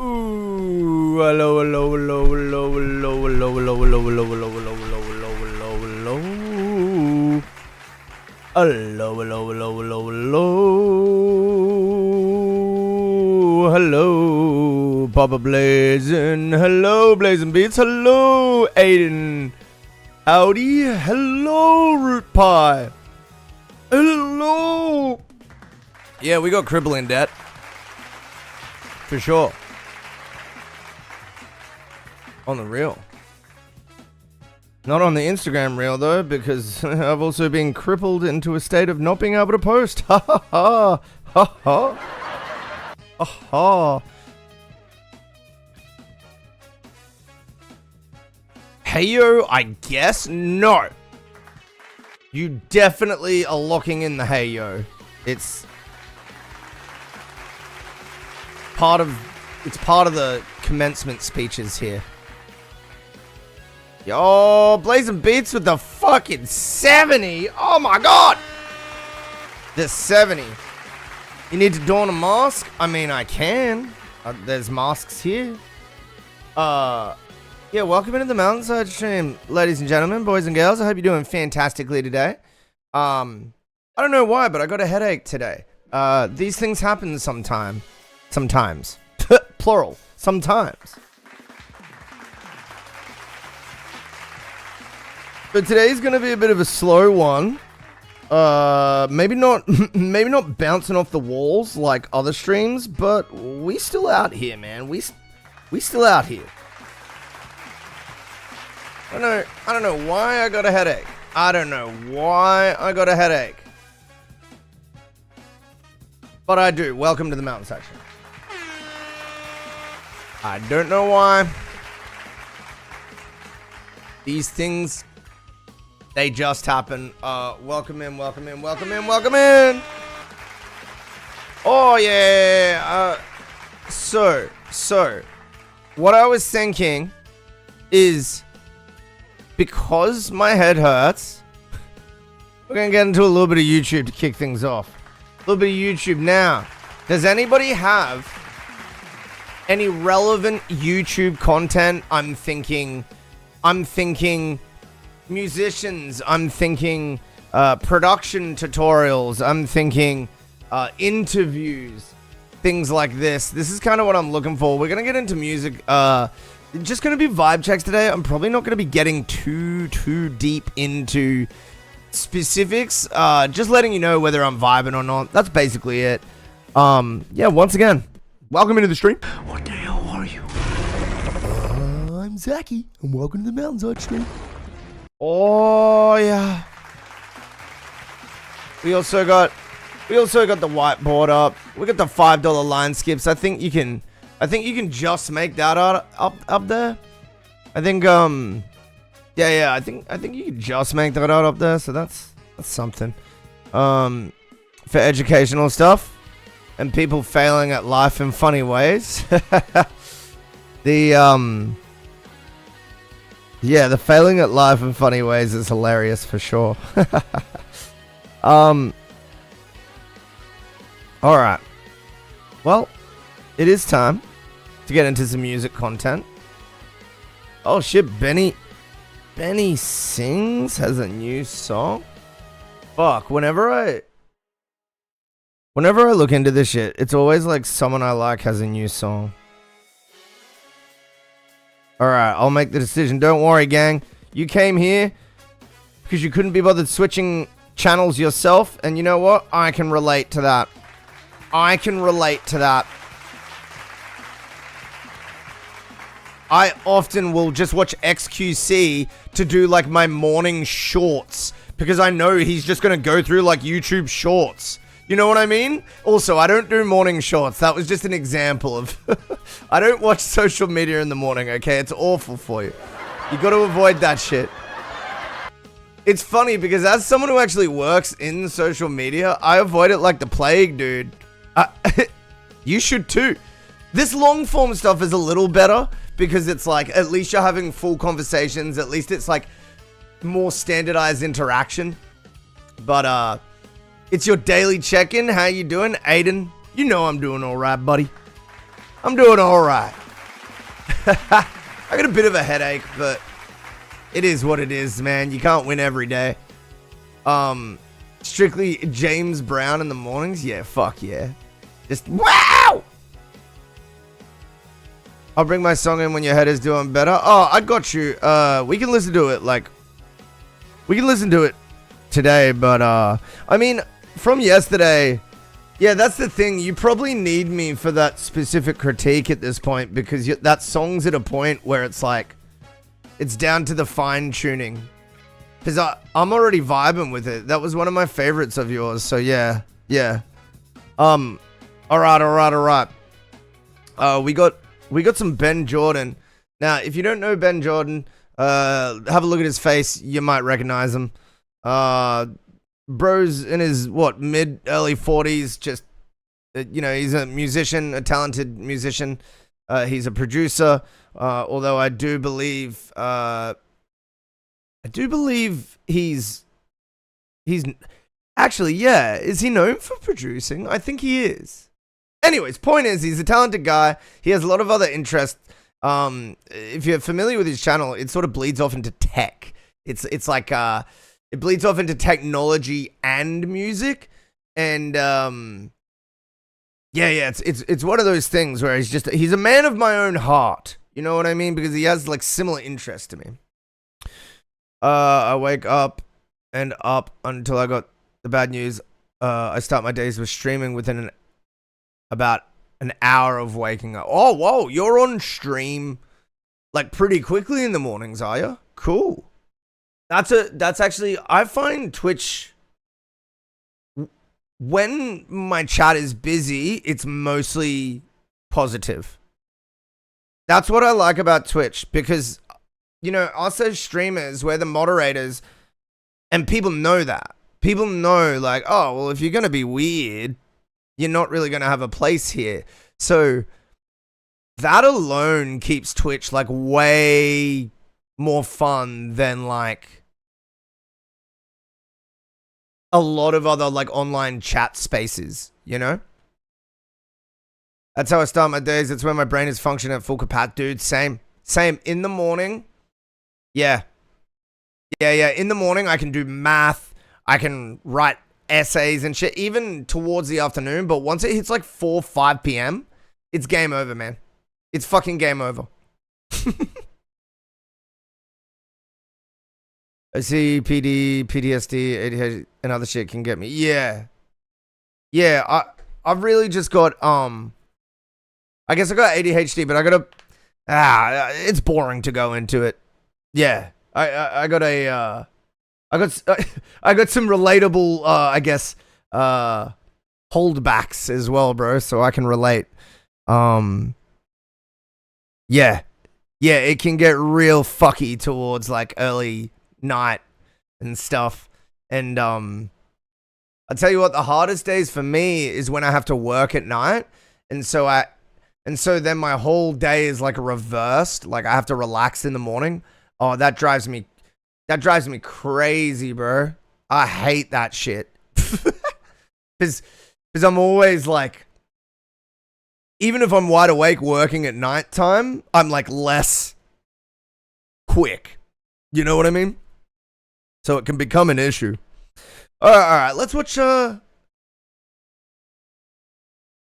Hello, hello, hello, hello, hello, hello, hello, hello, hello, hello, hello, hello, hello, hello, hello. Hello, hello, hello, hello, hello. Hello, Papa Blazin'. Hello, Blazin' Beats. Hello, Aiden. Howdy. Hello, Root Pie. Hello. Yeah, we got crippling debt. For sure. On the reel. Not on the Instagram reel, though, because I've also been crippled into a state of not being able to post. Ha ha ha. Ha ha. Ha ha. Heyo, I guess? No. You definitely are locking in the heyo. It's part of the commencement speeches here. Yo, Blazing Beats with the fucking 70. Oh my god. The 70. You need to don a mask? I mean, I can. There's masks here. Yeah, welcome into the Mountainside stream, ladies and gentlemen, boys and girls. I hope you're doing fantastically today. I don't know why, but I got a headache today. These things happen sometimes. Plural. Sometimes. But today's gonna be a bit of a slow one. Maybe not bouncing off the walls like other streams, but we still out here, man. We still out here. I don't know why I got a headache. I don't know why I got a headache. But I do. Welcome to the Mountainside stream. I don't know why. These things, they just happen. Welcome in, welcome in, welcome in, welcome in. Oh, yeah. So, what I was thinking is, because my head hurts, we're going to get into a little bit of YouTube to kick things off. A little bit of YouTube now. Does anybody have any relevant YouTube content? I'm thinking musicians. I'm thinking production tutorials. I'm thinking interviews, things like this. This is kind of what I'm looking for. We're gonna get into music. Just gonna be vibe checks today. I'm probably not gonna be getting too deep into specifics. Just letting you know whether I'm vibing or not. That's basically it. Yeah. Once again, welcome into the stream. What the hell are you? I'm Zachy, and welcome to the Mountainside stream. Oh yeah. We also got the whiteboard up. We got the $5 LINESKIPs. I think you can just make that up there. I think yeah. I think you can just make that out up there. So that's something. For educational stuff and people failing at life in funny ways. Yeah, the failing at life in funny ways is hilarious for sure. Alright. Well, it is time to get into some music content. Oh shit, Benny Sings has a new song? Fuck, whenever I look into this shit, it's always like someone I like has a new song. Alright, I'll make the decision. Don't worry, gang. You came here because you couldn't be bothered switching channels yourself. And you know what? I can relate to that. I often will just watch XQC to do like my morning shorts, because I know he's just going to go through like YouTube shorts. You know what I mean? Also, I don't do morning shorts. That was just an example of... I don't watch social media in the morning, okay? It's awful for you. You got to avoid that shit. It's funny because as someone who actually works in social media, I avoid it like the plague, dude. You should too. This long form stuff is a little better because it's like, at least you're having full conversations. At least it's like more standardized interaction. But, it's your daily check-in. How you doing, Aiden? You know I'm doing all right, buddy. I'm doing all right. I got a bit of a headache, but it is what it is, man. You can't win every day. Strictly James Brown in the mornings? Yeah, fuck yeah. Just wow! I'll bring my song in when your head is doing better. Oh, I got you. We can listen to it, like... We can listen to it today, but, I mean, from yesterday... Yeah, that's the thing. You probably need me for that specific critique at this point, because that song's at a point where it's like... It's down to the fine-tuning. Because I'm already vibing with it. That was one of my favorites of yours, so yeah. Yeah. Alright. We got some Ben Jordan. Now, if you don't know Ben Jordan, have a look at his face. You might recognize him. Bro's in his, mid-early 40s. Just, he's a musician, a talented musician. He's a producer. Although I do believe he's actually, yeah. Is he known for producing? I think he is. Anyways, point is, he's a talented guy. He has a lot of other interests. If you're familiar with his channel, it sort of bleeds off into tech. It's like it bleeds off into technology and music, and it's one of those things where he's a man of my own heart. You know what I mean? Because he has like similar interests to me. I wake up and up until I got the bad news. I start my days with streaming within about an hour of waking up. Oh, whoa, you're on stream like pretty quickly in the mornings, are you? Cool. That's actually, I find Twitch, when my chat is busy, it's mostly positive. That's what I like about Twitch, because, us as streamers, we're the moderators, and people know that. People know, like, oh, well, if you're going to be weird, you're not really going to have a place here. So that alone keeps Twitch, like, way more fun than, like, a lot of other, like, online chat spaces, That's how I start my days. It's when my brain is functioning at full capacity. Dude, same. In the morning. Yeah. In the morning, I can do math. I can write essays and shit, even towards the afternoon. But once it hits like 4, 5 p.m., it's game over, man. It's fucking game over. I see PTSD, ADHD, and other shit can get me. Yeah. I've really just got, I guess I got ADHD, but I got it's boring to go into it. Yeah. I got some relatable, I guess, holdbacks as well, bro, so I can relate. Yeah, it can get real fucky towards like early night and stuff. And I'll tell you what, the hardest days for me is when I have to work at night, and so then my whole day is like reversed. Like I have to relax in the morning. Oh, that drives me crazy, bro. I hate that shit. Because I'm always like, even if I'm wide awake working at nighttime, I'm like less quick. You know what I mean? So it can become an issue. All right, let's watch, well,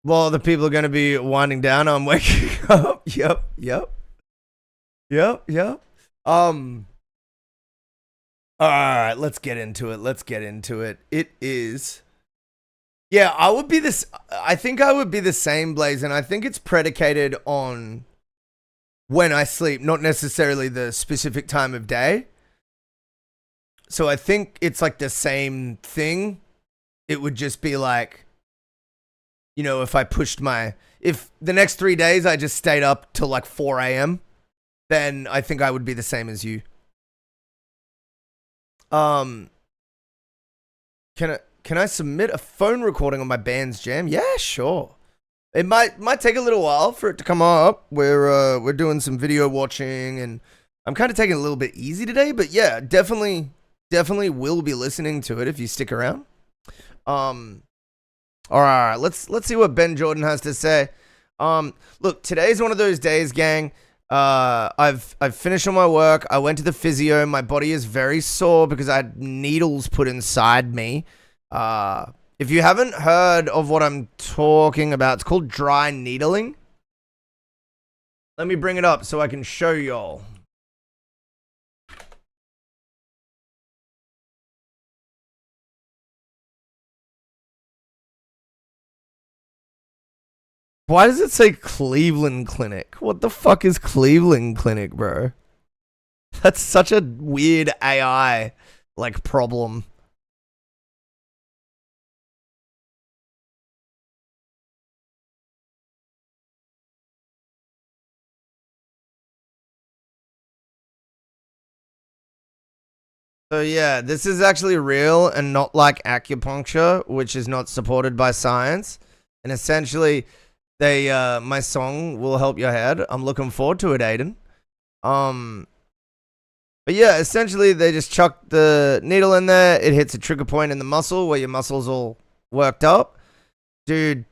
the people are going to be winding down. I'm waking up. Yep. All right, let's get into it. It is. Yeah, I think I would be the same, Blaze, and I think it's predicated on when I sleep, not necessarily the specific time of day. So I think it's like the same thing. It would just be like, if if the next 3 days I just stayed up till like 4 a.m., then I think I would be the same as you. Can I submit a phone recording on my band's jam? Yeah, sure. It might take a little while for it to come up. We're doing some video watching, and I'm kind of taking it a little bit easy today, but yeah, definitely will be listening to it if you stick around. All right, let's see what Ben Jordan has to say. Look, today's one of those days, gang. I've finished all my work. I went to the physio. My body is very sore because I had needles put inside me. If you haven't heard of what I'm talking about, it's called dry needling. Let me bring it up so I can show y'all. Why does it say Cleveland Clinic? What the fuck is Cleveland Clinic, bro? That's such a weird AI, like, problem. So yeah, this is actually real and not like acupuncture, which is not supported by science. And essentially, my song will help your head. I'm looking forward to it, Aiden. But yeah, essentially they just chuck the needle in there. It hits a trigger point in the muscle where your muscle's all worked up. Dude,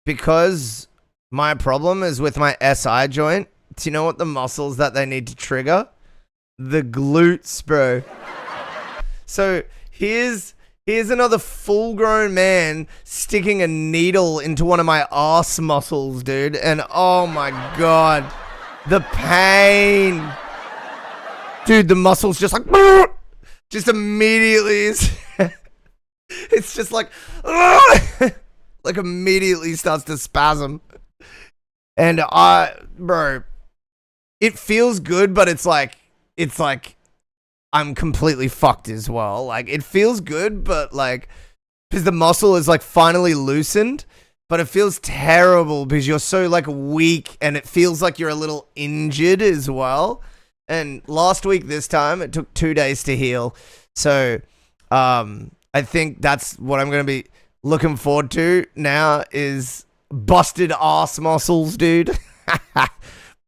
because my problem is with my SI joint, do you know what the muscles that they need to trigger? The glutes, bro. So here's another full-grown man sticking a needle into one of my ass muscles, dude. And oh my god, the pain. Dude, the muscle's just like, just immediately, it's just like, like immediately starts to spasm. And bro, it feels good, but it's like, I'm completely fucked as well. Like, it feels good, but like, because the muscle is like finally loosened, but it feels terrible because you're so like weak and it feels like you're a little injured as well. And last week, this time, it took 2 days to heal. So, I think that's what I'm going to be looking forward to now is busted ass muscles, dude.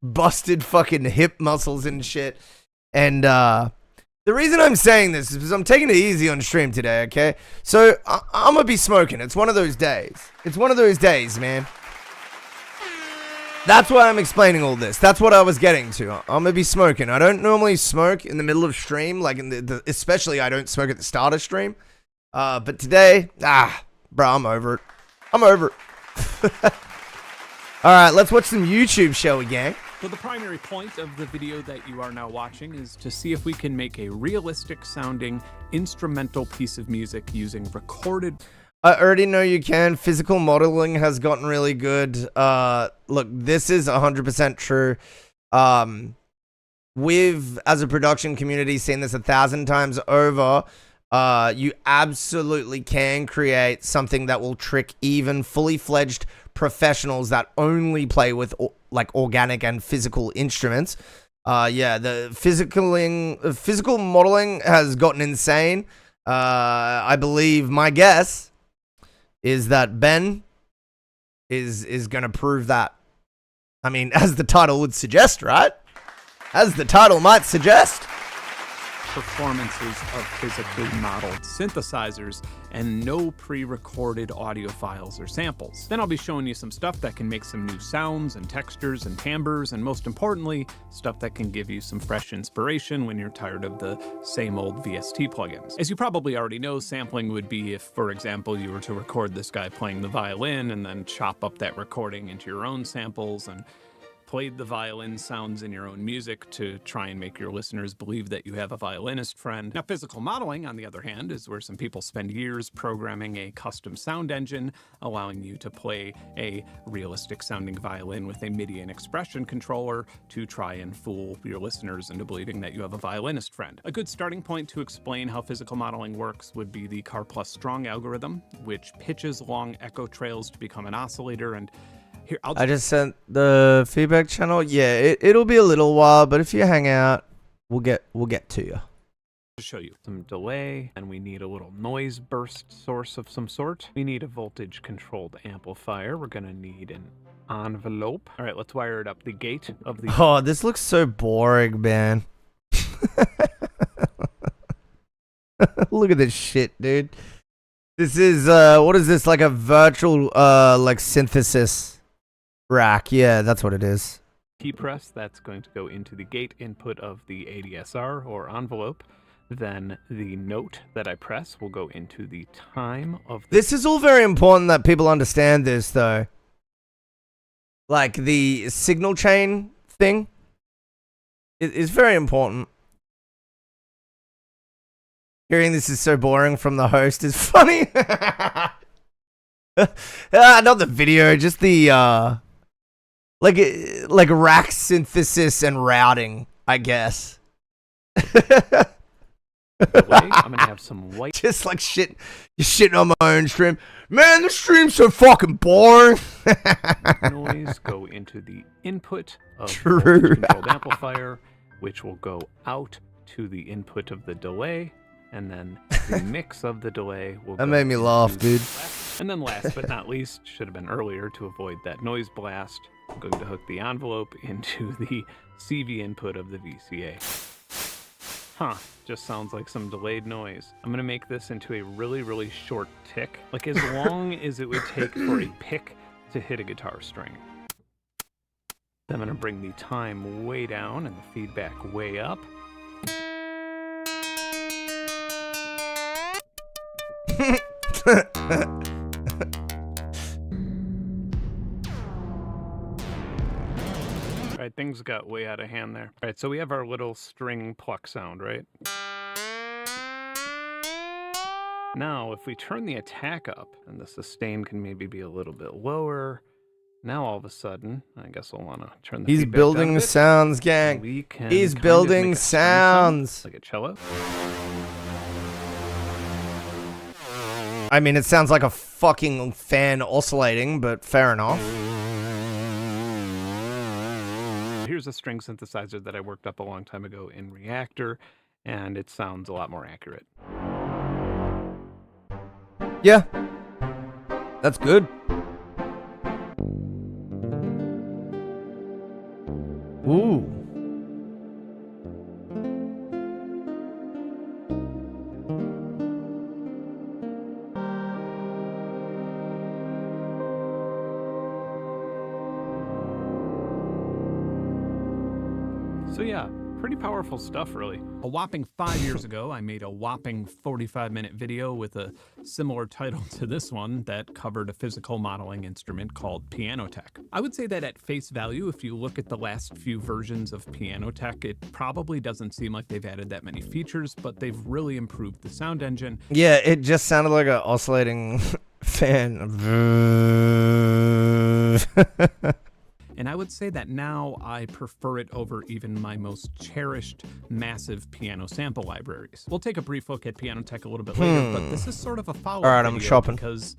Busted fucking hip muscles and shit. And, the reason I'm saying this is because I'm taking it easy on stream today, okay? So, I'm going to be smoking. It's one of those days. It's one of those days, man. That's why I'm explaining all this. That's what I was getting to. I'm going to be smoking. I don't normally smoke in the middle of stream, like in especially I don't smoke at the start of stream. But today, bro, I'm over it. I'm over it. All right, let's watch some YouTube, shall we, gang? So the primary point of the video that you are now watching is to see if we can make a realistic sounding instrumental piece of music using recorded. I already know you can. Physical modeling has gotten really good. Look, this is 100% true. We've, as a production community, seen this 1,000 times over. You absolutely can create something that will trick even fully fledged professionals that only play with like organic and physical instruments. Yeah, the physical modeling has gotten insane. I believe my guess is that Ben is going to prove that. I mean, as the title would suggest, right? As the title might suggest. Performances of physically modeled synthesizers and no pre-recorded audio files or samples. Then I'll be showing you some stuff that can make some new sounds and textures and timbres, and most importantly, stuff that can give you some fresh inspiration when you're tired of the same old VST plugins. As you probably already know, sampling would be if, for example, you were to record this guy playing the violin and then chop up that recording into your own samples and played the violin sounds in your own music to try and make your listeners believe that you have a violinist friend. Now, physical modeling, on the other hand, is where some people spend years programming a custom sound engine, allowing you to play a realistic sounding violin with a MIDI and expression controller to try and fool your listeners into believing that you have a violinist friend. A good starting point to explain how physical modeling works would be the Car Plus Strong algorithm, which pitches long echo trails to become an oscillator. And here, I just sent the feedback channel. Yeah, it'll be a little while, but if you hang out, we'll get to you. To show you some delay, and we need a little noise burst source of some sort. We need a voltage controlled amplifier. We're gonna need an envelope. All right, let's wire it up. The gate of the... Oh, this looks so boring, man. Look at this shit, dude. This is, what is this, like a virtual, like synthesis rack? Yeah, that's what it is. key press, that's going to go into the gate input of the ADSR or envelope. Then the note that I press will go into the time of the... This is all very important that people understand this, though. Like, the signal chain thing is very important. Hearing this is so boring from the host is funny. Not the video, just the, like rack synthesis and routing, I guess. I'm gonna have some white. Just like shit, you're shitting on my own stream. Man, the stream's so fucking boring. Noise go into the input of True. the voltage controlled amplifier, which will go out to the input of the delay, and then the mix of the delay will That go made me laugh, dude. And then last but not least, should have been earlier to avoid that noise blast, I'm going to hook the envelope into the CV input of the VCA. Huh, just sounds like some delayed noise. I'm gonna make this into a really, really short tick, like as long as it would take for a pick to hit a guitar string. Then I'm gonna bring the time way down and the feedback way up. All right, things got way out of hand there. All right, so we have our little string pluck sound, right? Now, if we turn the attack up and the sustain can maybe be a little bit lower, now all of a sudden, I guess I'll want to turn the He's feedback building down a bit. sounds, gang. We can He's kind of building make a string sound, sounds. like a cello. I mean, it sounds like a fucking fan oscillating, but fair enough. Here's a string synthesizer that I worked up a long time ago in Reactor, and it sounds a lot more accurate. Yeah. That's good. Ooh. So yeah, pretty powerful stuff, really. A whopping 5 years ago, I made a whopping 45-minute video with a similar title to this one that covered a physical modeling instrument called Piano Tech. I would say that at face value, if you look at the last few versions of Piano Tech, it probably doesn't seem like they've added that many features, but they've really improved the sound engine. Yeah, it just sounded like an oscillating fan. And I would say that now I prefer it over even my most cherished massive piano sample libraries. We'll take a brief look at Piano Tech a little bit later, but this is sort of a follow-up All right, I'm video shopping. because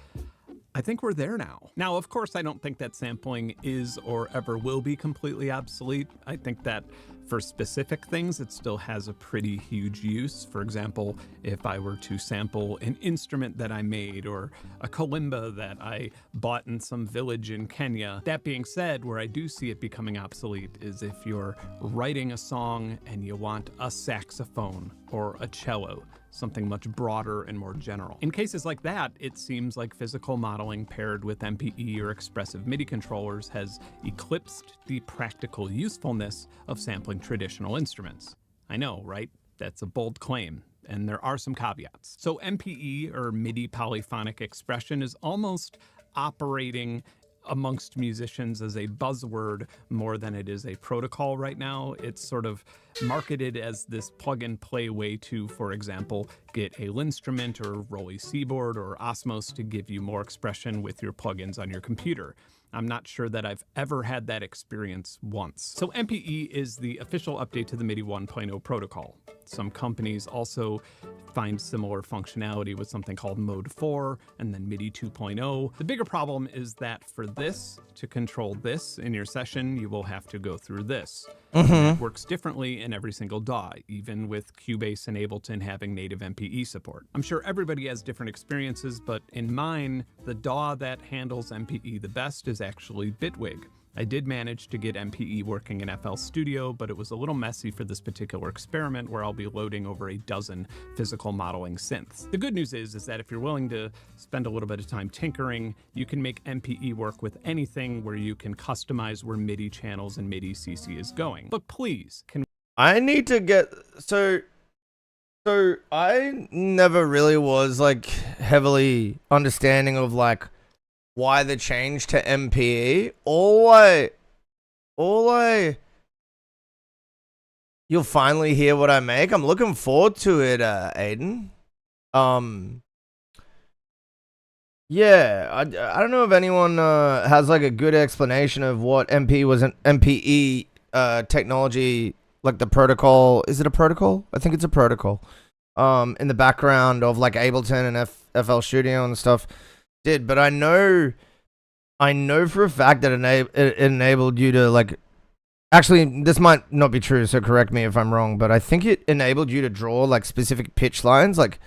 I think we're there now. Now, of course, I don't think that sampling is or ever will be completely obsolete. I think that for specific things, it still has a pretty huge use. For example, if I were to sample an instrument that I made or a kalimba that I bought in some village in Kenya. That being said, where I do see it becoming obsolete is if you're writing a song and you want a saxophone or a cello, something much broader and more general. In cases like that, it seems like physical modeling paired with MPE or expressive MIDI controllers has eclipsed the practical usefulness of sampling traditional instruments. I know, right? That's a bold claim, and there are some caveats. So MPE, or MIDI polyphonic expression, is almost operating amongst musicians as a buzzword more than it is a protocol right now. It's sort of marketed as this plug-and-play way to, for example, get a Linstrument or Rolly Seaboard or Osmos to give you more expression with your plugins on your computer. I'm not sure that I've ever had that experience once. So MPE is the official update to the MIDI 1.0 protocol. Some companies also find similar functionality with something called Mode 4 and then MIDI 2.0. The bigger problem is that for this, to control this in your session, you will have to go through this. It works differently in every single DAW, even with Cubase and Ableton having native MPE support. I'm sure everybody has different experiences, but in mine, the DAW that handles MPE the best is actually Bitwig. I did manage to get MPE working in FL Studio, but it was a little messy for this particular experiment where I'll be loading over a dozen physical modeling synths. The good news is that if you're willing to spend a little bit of time tinkering, you can make MPE work with anything where you can customize where MIDI channels and MIDI CC is going. But please, can I need to get so I never really was like heavily understanding of like why the change to MPE. You'll finally hear what I make. I'm looking forward to it, Aiden. Yeah, I don't know if anyone has like a good explanation of what MPE technology, like the protocol. Is it a protocol? I think it's a protocol. In the background of like Ableton and FL Studio and stuff did, but I know for a fact that it enabled you to like. Actually, this might not be true, so correct me if I'm wrong, but I think it enabled you to draw like specific pitch lines, like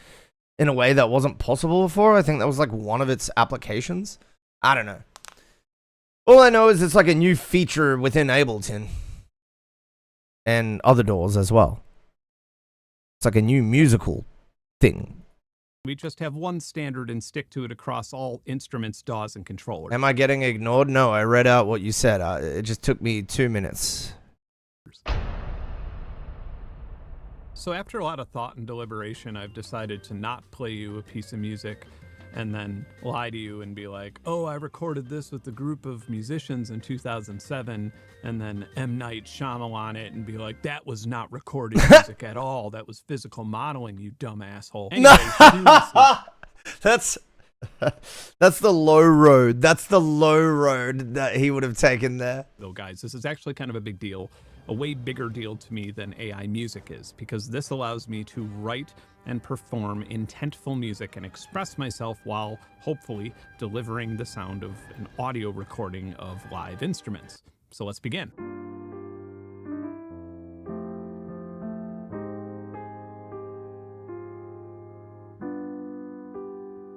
in a way that wasn't possible before. I think that was like one of its applications. I don't know. All I know is it's like a new feature within Ableton and other doors as well. It's like a new musical thing. we just have one standard and stick to it across all instruments, DAWs, and controllers? Am I getting ignored? No, I read out what you said. It just took me 2 minutes. So after a lot of thought and deliberation, I've decided to not play you a piece of music and then lie to you and be like, oh, I recorded this with a group of musicians in 2007, and then M. Night Shyamalan it and be like, that was not recorded music at all. That was physical modeling, you dumb asshole. Anyway, That's the low road. That's the low road that he would have taken there. Though, guys, this is actually kind of a big deal. A way bigger deal to me than AI music is, because this allows me to write and perform intentful music and express myself while hopefully delivering the sound of an audio recording of live instruments. So let's begin.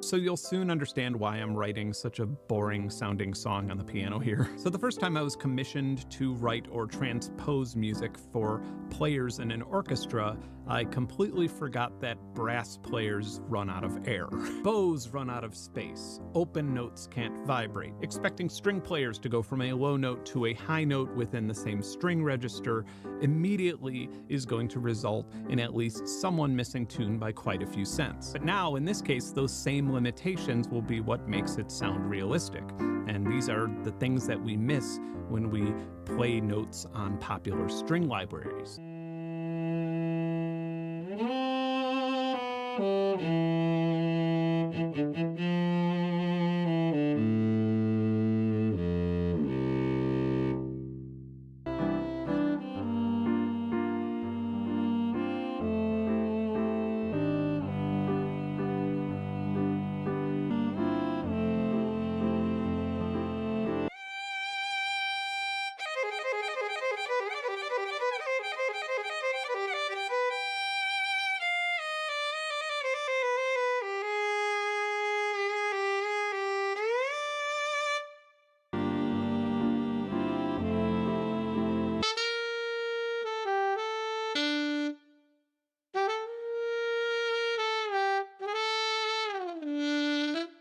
So you'll soon understand why I'm writing such a boring sounding song on the piano here. So the first time I was commissioned to write or transpose music for players in an orchestra, I completely forgot that brass players run out of air. Bows run out of space. Open notes can't vibrate. Expecting string players to go from a low note to a high note within the same string register immediately is going to result in at least someone missing tune by quite a few cents. But now, in this case, those same limitations will be what makes it sound realistic. And these are the things that we miss when we play notes on popular string libraries.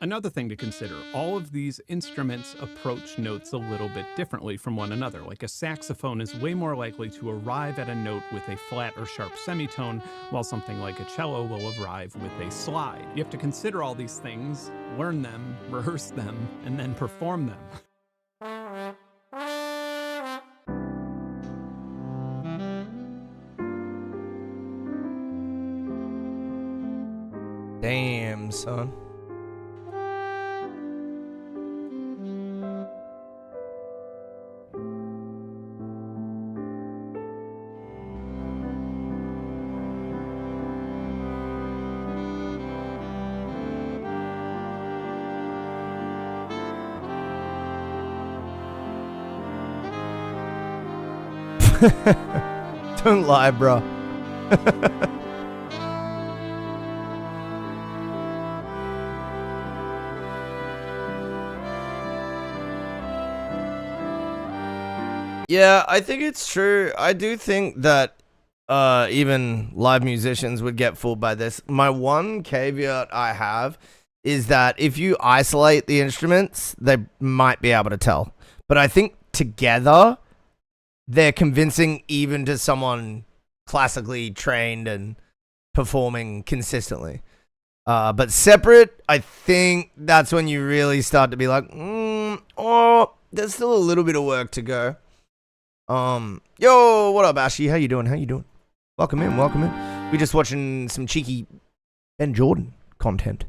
Another thing to consider, all of these instruments approach notes a little bit differently from one another. Like a saxophone is way more likely to arrive at a note with a flat or sharp semitone, while something like a cello will arrive with a slide. You have to consider all these things, learn them, rehearse them, and then perform them. Damn, son. Don't lie, bro. Yeah, I think it's true. I do think that even live musicians would get fooled by this. My one caveat I have is that if you isolate the instruments, they might be able to tell. But I think together, they're convincing even to someone classically trained and performing consistently. But separate, I think that's when you really start to be like, oh, there's still a little bit of work to go. Yo, what up, Ashy? How you doing? How you doing? Welcome in, welcome in. We're just watching some cheeky Ben Jordan content.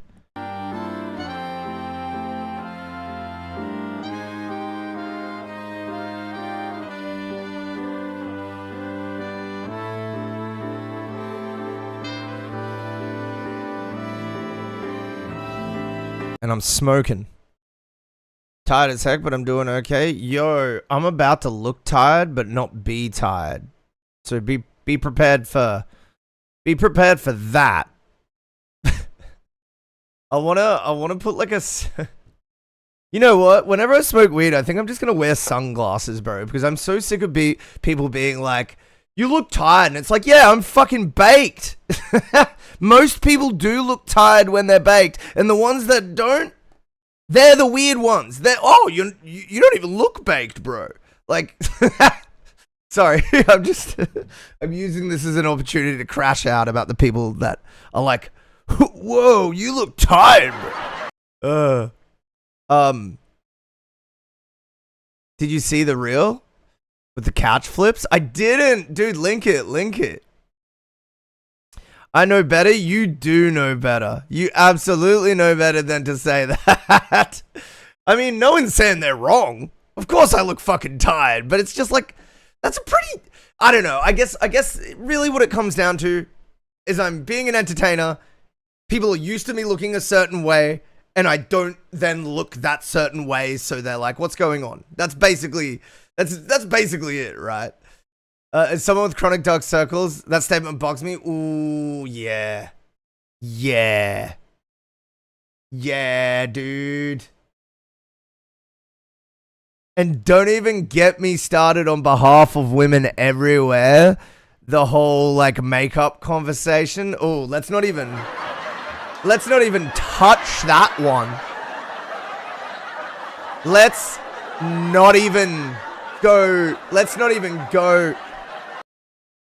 And I'm smoking. Tired as heck, but I'm doing okay. Yo, I'm about to look tired, but not be tired. So be prepared for that. I wanna put like a. You know what? Whenever I smoke weed, I think I'm just gonna wear sunglasses, bro, because I'm so sick of people being like, "You look tired," and it's like, yeah, I'm fucking baked. Most people do look tired when they're baked, and the ones that don't, they're the weird ones. You don't even look baked, bro. Like, sorry, I'm using this as an opportunity to crash out about the people that are like, whoa, you look tired, bro. Did you see the reel with the couch flips? I didn't, dude. Link it. I know better. You do know better. You absolutely know better than to say that. I mean, no one's saying they're wrong. Of course I look fucking tired, but it's just like, that's a pretty, I don't know. I guess really what it comes down to is I'm being an entertainer. People are used to me looking a certain way, and I don't then look that certain way, so they're like, what's going on? That's basically it, right? As someone with chronic dark circles, that statement bugs me. Ooh, yeah. Yeah, dude. And don't even get me started on behalf of women everywhere. The whole, like, makeup conversation. Oh, let's not even touch that one. Let's not even go.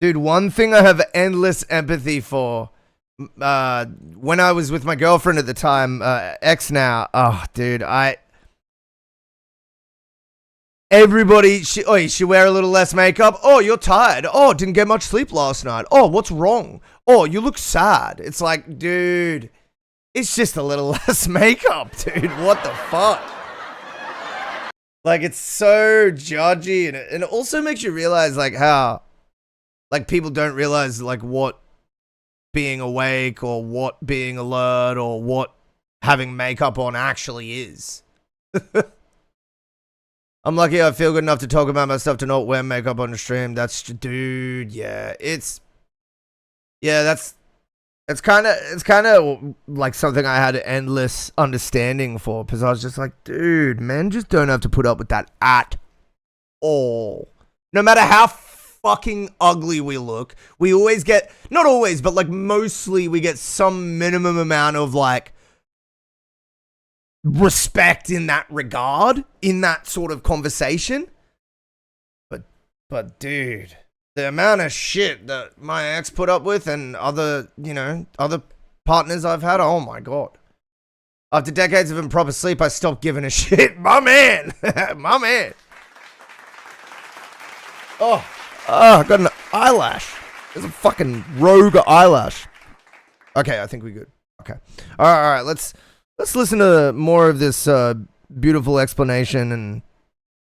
Dude, one thing I have endless empathy for, when I was with my girlfriend at the time, ex now, oh, dude, she wear a little less makeup. Oh, you're tired. Oh, didn't get much sleep last night. Oh, what's wrong? Oh, you look sad. It's like, dude, it's just a little less makeup, dude. What the fuck? Like, it's so judgy, and it also makes you realize, like, how, like, people don't realize, like, what being awake or what being alert or what having makeup on actually is. I'm lucky I feel good enough to talk about myself to not wear makeup on the stream. That's, dude, yeah. It's kind of like something I had endless understanding for, because I was just like, dude, men just don't have to put up with that at all. No matter how fucking ugly we look, we always get, not always, but like mostly we get some minimum amount of like respect in that regard, in that sort of conversation. But dude, the amount of shit that my ex put up with and other partners I've had, oh my God. After decades of improper sleep, I stopped giving a shit. My man. My man. Oh, I got an eyelash. There's a fucking rogue eyelash. Okay, I think we're good. Okay. All right. Let's listen to more of this beautiful explanation and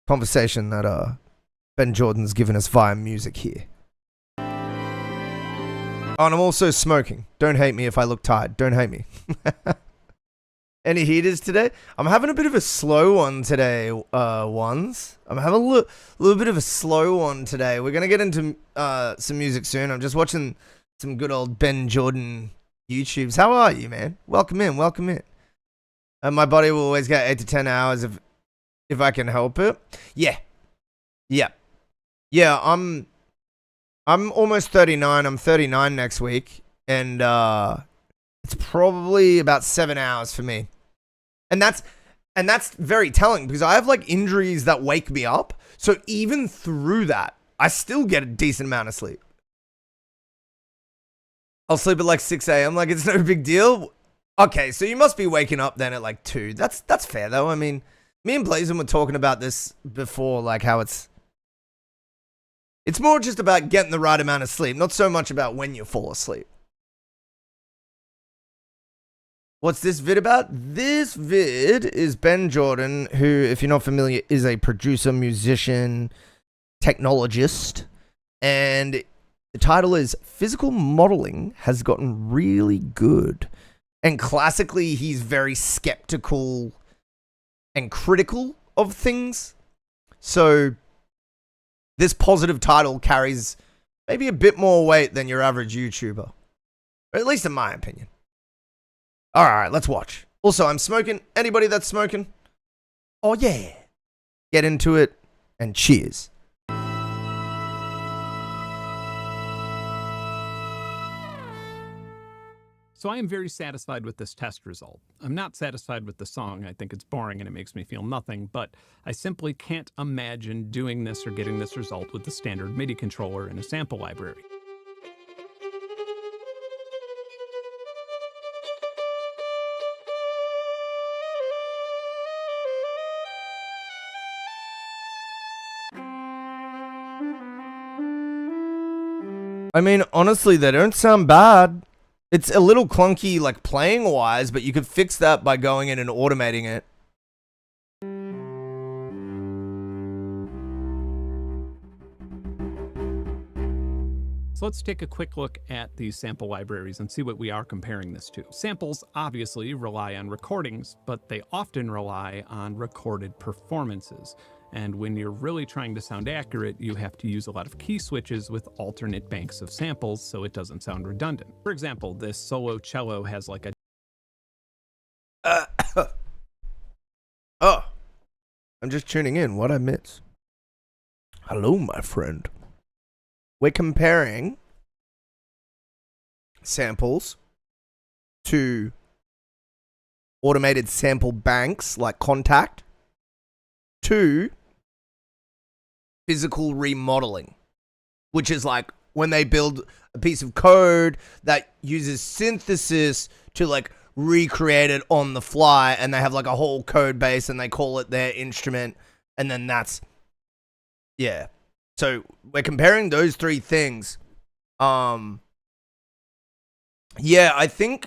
conversation that Ben Jordan's given us via music here. Oh, and I'm also smoking. Don't hate me if I look tired. Don't hate me. Any heaters today? I'm having a bit of a slow one today, ones. I'm having a little bit of a slow one today. We're going to get into some music soon. I'm just watching some good old Ben Jordan YouTubes. How are you, man? Welcome in. My body will always get 8 to 10 hours if I can help it. Yeah. Yeah, I'm almost 39. I'm 39 next week, and it's probably about 7 hours for me. And that's very telling because I have like injuries that wake me up. So even through that, I still get a decent amount of sleep. I'll sleep at like 6 a.m. Like it's no big deal. Okay, so you must be waking up then at like 2. That's fair though. I mean, me and Blazin were talking about this before, like how it's more just about getting the right amount of sleep, not so much about when you fall asleep. What's this vid about? This vid is Ben Jordan, who, if you're not familiar, is a producer, musician, technologist. And the title is Physical Modeling Has Gotten Really Good. And classically, he's very skeptical and critical of things. So this positive title carries maybe a bit more weight than your average YouTuber. Or at least in my opinion. All right, let's watch. Also, I'm smoking. Anybody that's smoking? Oh, yeah. Get into it and cheers. So I am very satisfied with this test result. I'm not satisfied with the song. I think it's boring and it makes me feel nothing, but I simply can't imagine doing this or getting this result with the standard MIDI controller in a sample library. I mean, honestly, they don't sound bad. It's a little clunky, like, playing-wise, but you could fix that by going in and automating it. So let's take a quick look at these sample libraries and see what we are comparing this to. Samples obviously rely on recordings, but they often rely on recorded performances. And when you're really trying to sound accurate, you have to use a lot of key switches with alternate banks of samples so it doesn't sound redundant. For example, this solo cello has like a... Oh, I'm just tuning in. What'd I miss? Hello, my friend. We're comparing samples to automated sample banks like Contact to physical remodeling, which is like when they build a piece of code that uses synthesis to like recreate it on the fly, and they have like a whole code base and they call it their instrument, and then that's, yeah. So we're comparing those three things. Yeah, I think,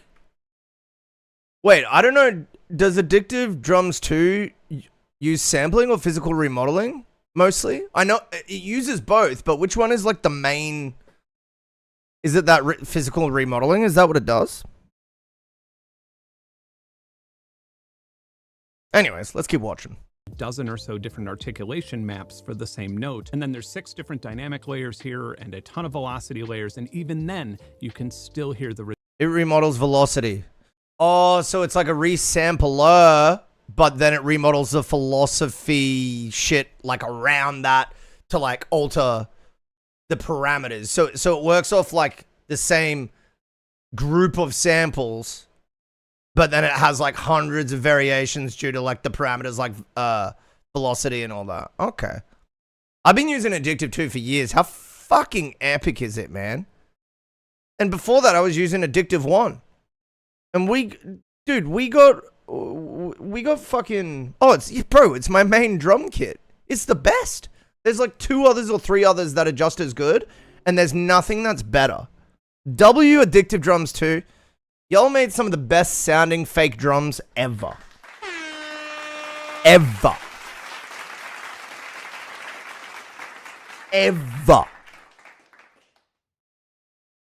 wait, I don't know, does Addictive Drums 2 use sampling or physical remodeling mostly? I know it uses both, but which one is like the main? Is it that physical remodeling? Is that what it does? Anyways, let's keep watching. Dozen or so different articulation maps for the same note, and then there's 6 different dynamic layers here and a ton of velocity layers, and even then you can still hear the... It remodels velocity. Oh, so it's like a resampler, but then it remodels the philosophy shit like around that to like alter the parameters. So it works off like the same group of samples, but then it has like hundreds of variations due to like the parameters like velocity and all that. Okay. I've been using Addictive 2 for years. How fucking epic is it, man? And before that, I was using Addictive 1. And we got fucking... Oh, it's my main drum kit. It's the best. There's like 2 others or 3 others that are just as good, and there's nothing that's better. Addictive Drums 2. Y'all made some of the best sounding fake drums ever. Ever. Ever.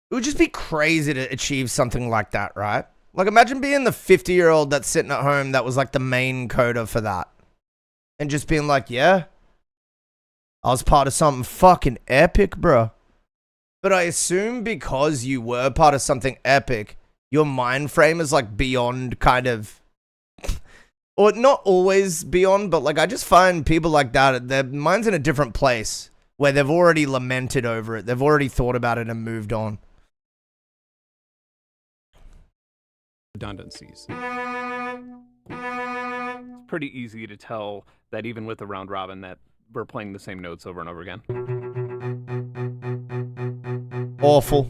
It would just be crazy to achieve something like that, right? Like, imagine being the 50-year-old that's sitting at home that was like the main coder for that. And just being like, yeah, I was part of something fucking epic, bro. But I assume because you were part of something epic, your mind frame is like beyond kind of, or not always beyond, but like I just find people like that, their mind's in a different place where they've already lamented over it. They've already thought about it and moved on. Redundancies. It's pretty easy to tell that even with the round robin that we're playing the same notes over and over again. Awful.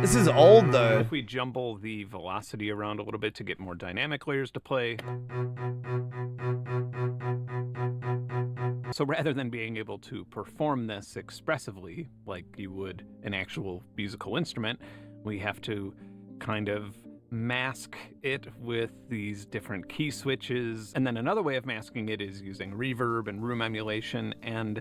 This is old though. If we jumble the velocity around a little bit to get more dynamic layers to play. So rather than being able to perform this expressively like you would an actual musical instrument, we have to kind of mask it with these different key switches. And then another way of masking it is using reverb and room emulation, and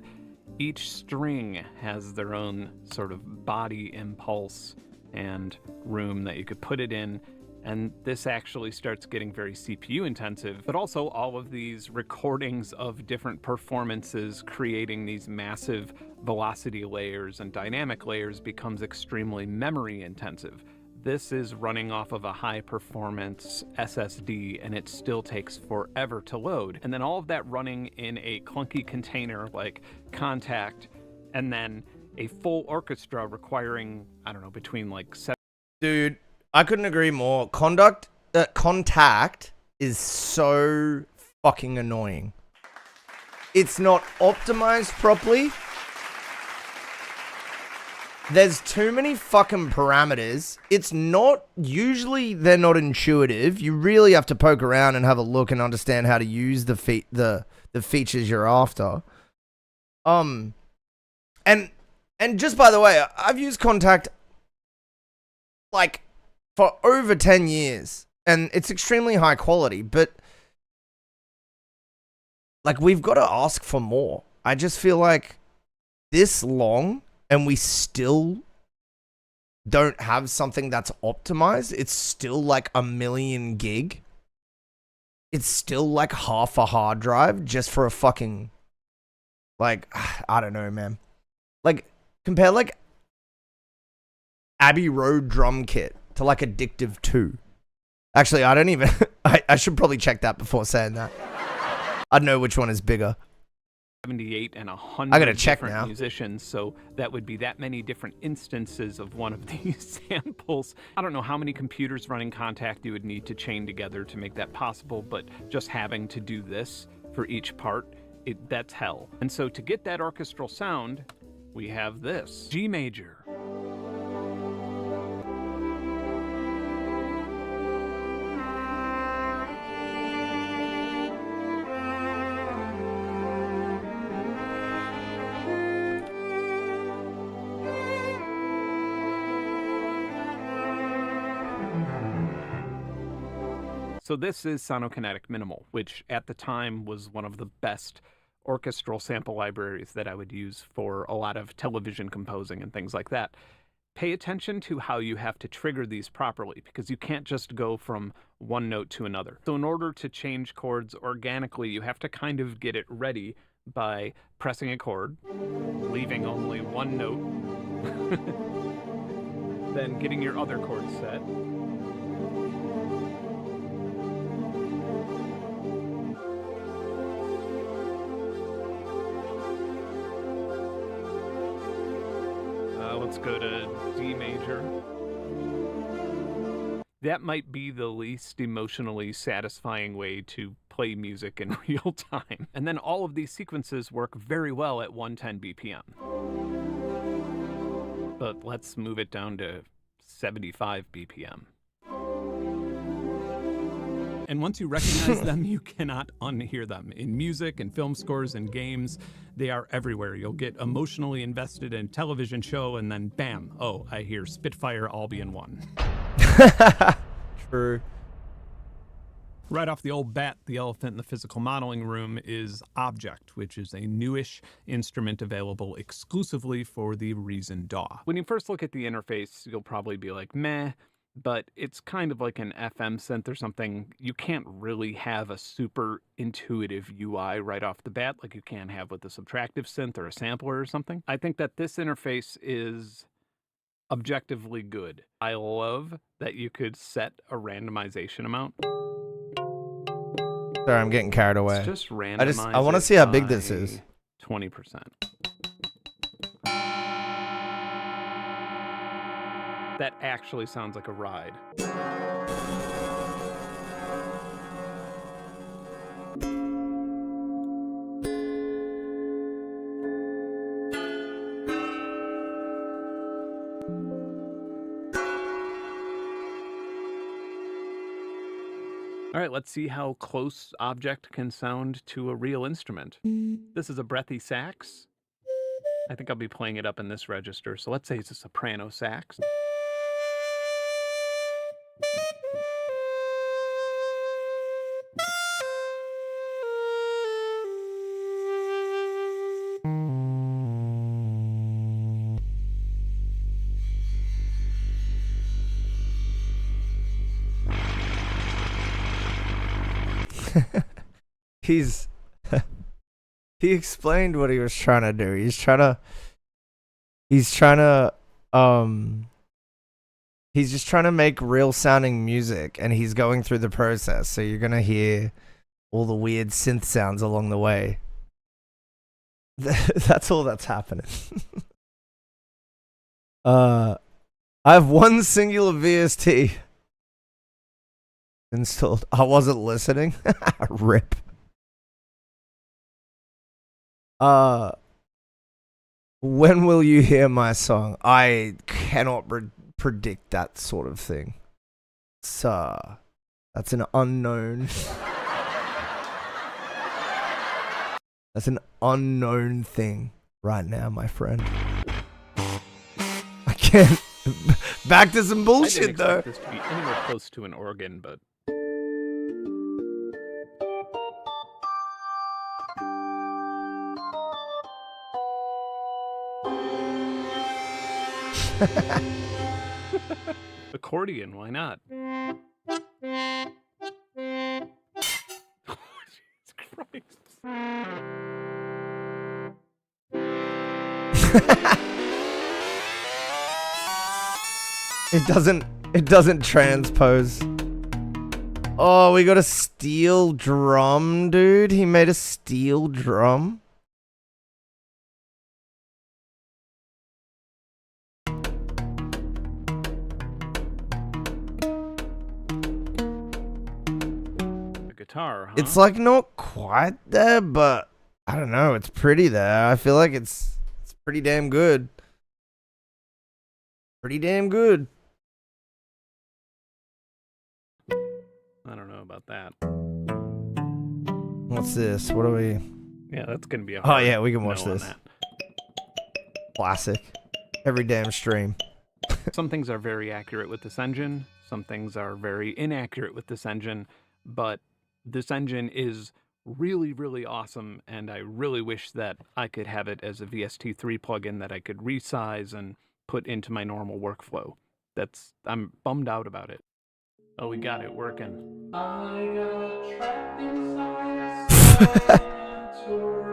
each string has their own sort of body impulse and room that you could put it in. And this actually starts getting very CPU intensive, but also all of these recordings of different performances creating these massive velocity layers and dynamic layers becomes extremely memory intensive. This is running off of a high performance SSD and it still takes forever to load. And then all of that running in a clunky container like Kontakt, and then a full orchestra requiring, I don't know, between like 7. Dude, I couldn't agree more. Kontakt is so fucking annoying. It's not optimized properly. There's too many fucking parameters. It's not, usually they're not intuitive. You really have to poke around and have a look and understand how to use the features you're after. And just by the way, I've used Kontakt like for over 10 years and it's extremely high quality, but like we've got to ask for more. I just feel like this long and we still don't have something that's optimized. It's still like 1 million gig. It's still like half a hard drive just for a fucking, like, I don't know, man. Like, compare like Abbey Road drum kit to like Addictive 2. Actually, I don't even, I should probably check that before saying that. I'd know which one is bigger. 78 and 100 I gotta check different now. musicians, so that would be that many different instances of one of these samples. I don't know how many computers running Kontakt you would need to chain together to make that possible, but just having to do this for each part, that's hell. And so to get that orchestral sound, we have this. G major. So this is Sonokinetic Minimal, which at the time was one of the best orchestral sample libraries that I would use for a lot of television composing and things like that. Pay attention to how you have to trigger these properly, because you can't just go from one note to another. So in order to change chords organically, you have to kind of get it ready by pressing a chord, leaving only one note, then getting your other chord set, let's go to D major. That might be the least emotionally satisfying way to play music in real time. And then all of these sequences work very well at 110 BPM. But let's move it down to 75 BPM. And once you recognize them, you cannot unhear them. In music and film scores and games, they are everywhere. You'll get emotionally invested in a television show and then bam, oh, I hear Spitfire Albion 1. True. Right off the old bat, the elephant in the physical modeling room is Object, which is a newish instrument available exclusively for the Reason DAW. When you first look at the interface, you'll probably be like, meh, but it's kind of like an FM synth or something. You can't really have a super intuitive UI right off the bat like you can have with a subtractive synth or a sampler or something. I think that this interface is objectively good. I love that you could set a randomization amount. Sorry, I'm getting carried away. Let's just randomize I want to see how big this is. 20%. That actually sounds like a ride. All right, let's see how close object can sound to a real instrument. This is a breathy sax. I think I'll be playing it up in this register. So let's say it's a soprano sax. He's he explained what he was trying to do. He's just trying to make real sounding music, and he's going through the process. So you're gonna hear all the weird synth sounds along the way. That's all that's happening. I have one singular VST installed. I wasn't listening. Rip. When will you hear my song? I cannot predict that sort of thing. So, that's an unknown. That's an unknown thing right now, my friend. I can't. Back to some bullshit, though. I didn't expect this to be anywhere close to an organ, but... Accordion, why not? Jesus Christ. It doesn't transpose. Oh, we got a steel drum, dude. He made a steel drum. Guitar, huh? It's like not quite there, but I don't know. It's pretty there. I feel like it's pretty damn good. Pretty damn good. I don't know about that. What's this? What are we? Yeah, that's gonna be a Oh hard yeah, we can watch no on this. that. Classic. Every damn stream. Some things are very accurate with this engine. Some things are very inaccurate with this engine, but this engine is really, really awesome, and I really wish that I could have it as a VST3 plugin that I could resize and put into my normal workflow. I'm bummed out about it. Oh, we got it working.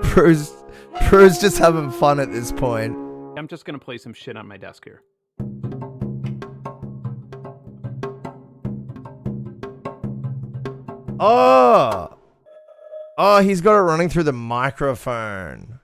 Pro's just having fun at this point. I'm just gonna play some shit on my desk here. Oh, he's got it running through the microphone.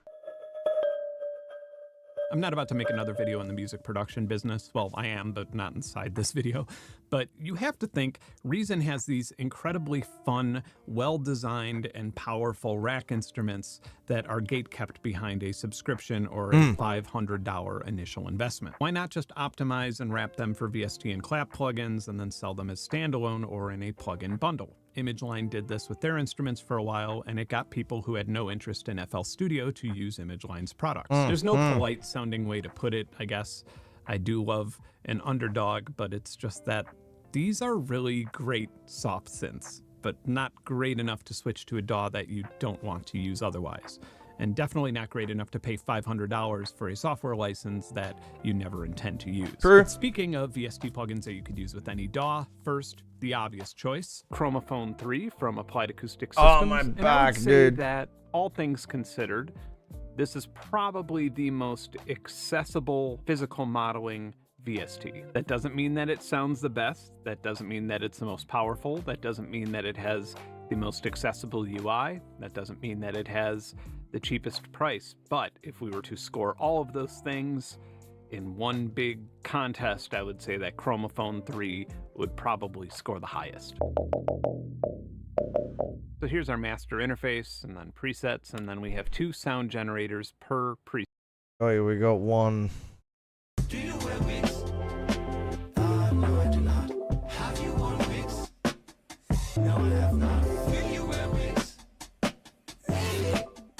I'm not about to make another video in the music production business. Well, I am, but not inside this video. But you have to think, Reason has these incredibly fun, well-designed, and powerful rack instruments that are gate-kept behind a subscription or a $500 initial investment. Why not just optimize and wrap them for VST and clap plugins and then sell them as standalone or in a plugin bundle? ImageLine did this with their instruments for a while, and it got people who had no interest in FL Studio to use ImageLine's products. There's no polite sounding way to put it, I guess. I do love an underdog, but it's just that these are really great soft synths, but not great enough to switch to a DAW that you don't want to use otherwise. And definitely not great enough to pay $500 for a software license that you never intend to use. True. But speaking of VST plugins that you could use with any DAW, first, the obvious choice, Chromophone 3 from Applied Acoustic Systems. Oh, my and I back, would say dude. that, all things considered, this is probably the most accessible physical modeling VST. That doesn't mean that it sounds the best. That doesn't mean that it's the most powerful. That doesn't mean that it has the most accessible UI. That doesn't mean that it has the cheapest price. But if we were to score all of those things, in one big contest, I would say that Chromophone 3 would probably score the highest. So here's our master interface, and then presets, and then we have 2 sound generators per preset. Oh, yeah, we got one. Do you wear wigs? No, I do not. Have you worn wigs? No, I have not. Will you wear wigs?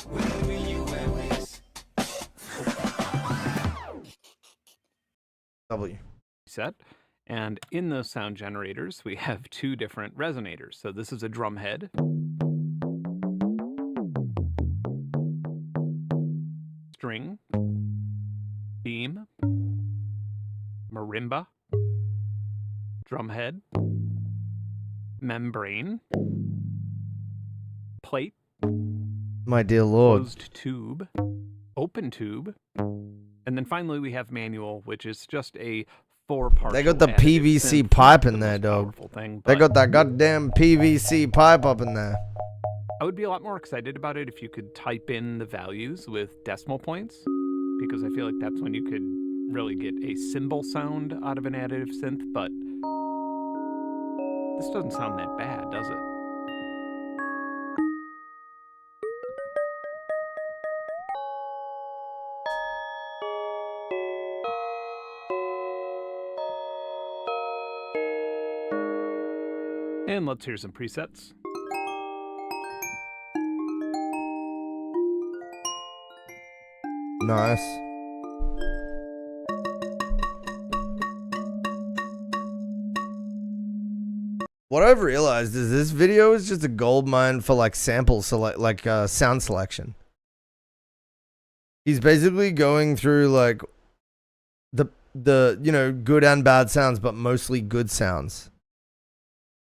When will you wear wigs? W. Set. And in those sound generators, we have 2 different resonators. So this is a drum head. String. Beam. Marimba. Drum head. Membrane. Plate. My dear Lord. Closed tube. Open tube. And then finally we have manual, which is just a 4-part. They got the PVC pipe in there, dog. They got that goddamn PVC pipe up in there. I would be a lot more excited about it if you could type in the values with decimal points, because I feel like that's when you could really get a cymbal sound out of an additive synth, but this doesn't sound that bad, does it? And let's hear some presets. Nice. What I've realized is this video is just a gold mine for like sample select, sound selection. He's basically going through like the you know, good and bad sounds, but mostly good sounds.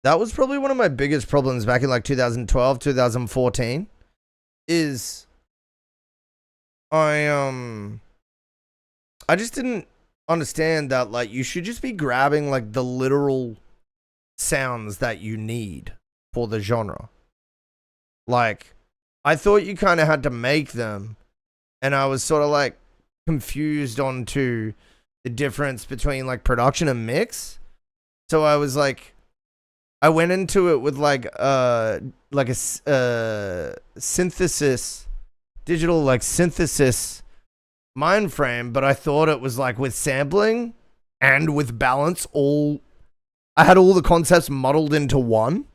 That was probably one of my biggest problems back in like 2012, 2014 is I just didn't understand that like you should just be grabbing like the literal sounds that you need for the genre. Like I thought you kind of had to make them, and I was sort of like confused onto the difference between like production and mix. So I was like, I went into it with like a synthesis, digital like synthesis mind frame, but I thought it was like with sampling and with balance all, I had all the concepts muddled into one.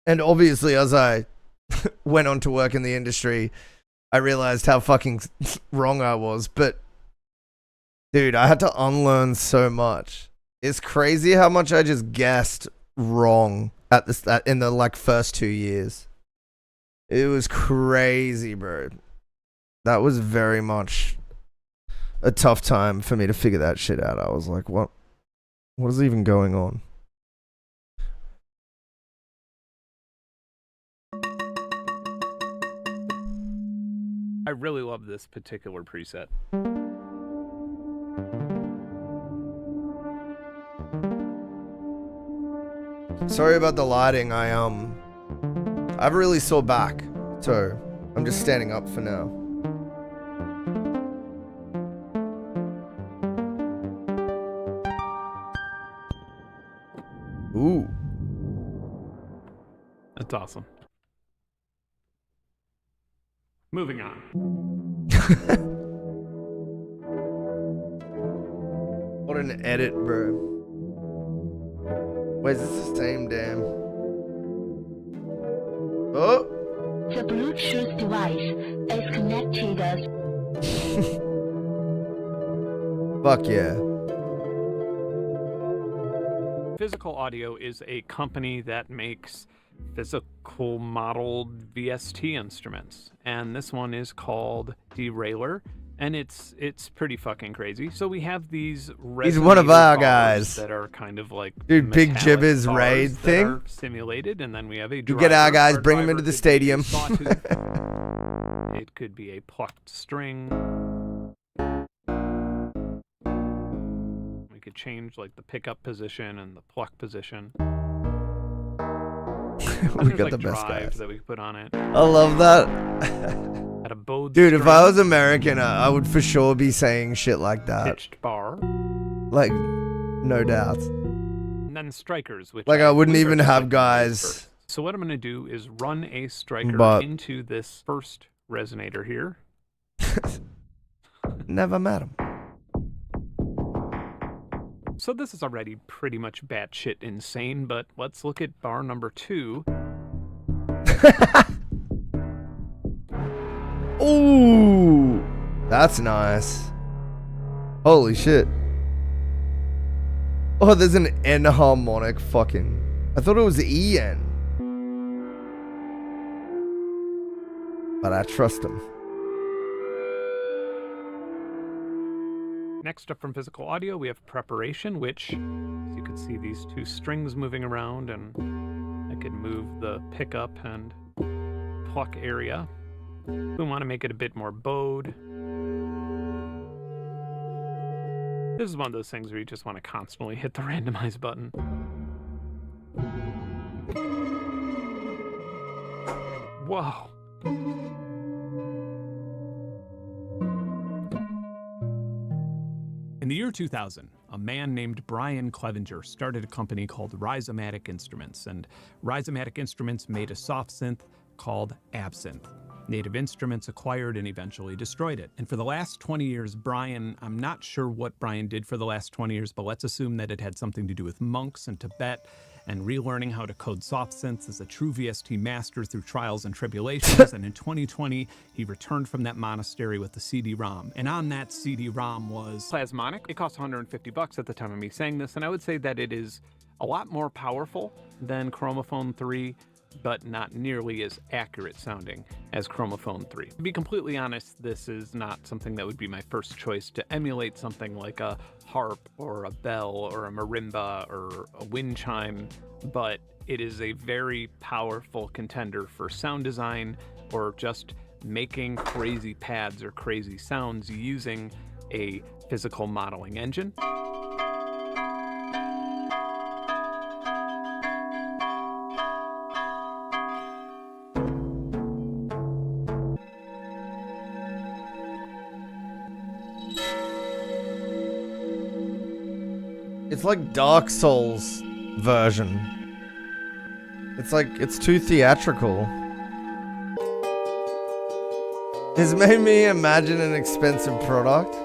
And obviously as I went on to work in the industry, I realized how fucking wrong I was. But dude, I had to unlearn so much. It's crazy how much I just guessed wrong at this in the like first 2 years. It was crazy, bro. That was very much a tough time for me to figure that shit out. I was like, what is even going on? I really love this particular preset. Sorry about the lighting. I have a really sore back, so I'm just standing up for now. Ooh. That's awesome. Moving on. What an edit, bro. Wait, is this the same damn? Oh! The Bluetooth device is connected. Fuck yeah. Physical Audio is a company that makes physical modeled VST instruments, and this one is called Derailer, and it's pretty fucking crazy. So we have these He's one of our resonator guys that are kind of like dude, Big metallic Jibba's bars raid that thing are simulated, and then we have a You get our guys, bring them into the stadium. It could be a plucked string. We could change like the pickup position and the pluck position. We got the best drives guys. that we could put on it. I love that. at a bowed Dude, if I string, was American, I would for sure be saying shit like that. pitched bar, Like, no doubt. and then strikers, which Like, I wouldn't believe are even just have like guys. first. So what I'm going to do is run a striker But- into this first resonator here. Never met him. So this is already pretty much batshit insane, but let's look at bar number 2. Ooh, that's nice. Holy shit. Oh, there's an N harmonic fucking. I thought it was EN. But I trust him. Next up from physical audio, we have preparation, which, as you can see these 2 strings moving around, and I can move the pickup and pluck area. We want to make it a bit more bowed. This is one of those things where you just want to constantly hit the randomize button. Whoa. In the year 2000, a man named Brian Clevenger started a company called Rhizomatic Instruments, and Rhizomatic Instruments made a soft synth called Absinthe. Native Instruments acquired and eventually destroyed it. And for the last 20 years, I'm not sure what Brian did for the last 20 years, but let's assume that it had something to do with monks and Tibet and relearning how to code soft synths as a true VST master through trials and tribulations. And in 2020, he returned from that monastery with the CD-ROM. And on that CD-ROM was Plasmonic. It cost $150 at the time of me saying this, and I would say that it is a lot more powerful than Chromophone 3, but not nearly as accurate sounding as Chromophone 3. To be completely honest, this is not something that would be my first choice to emulate something like a harp or a bell or a marimba or a wind chime, but it is a very powerful contender for sound design or just making crazy pads or crazy sounds using a physical modeling engine. It's like Dark Souls version. It's too theatrical. It's made me imagine an expensive product.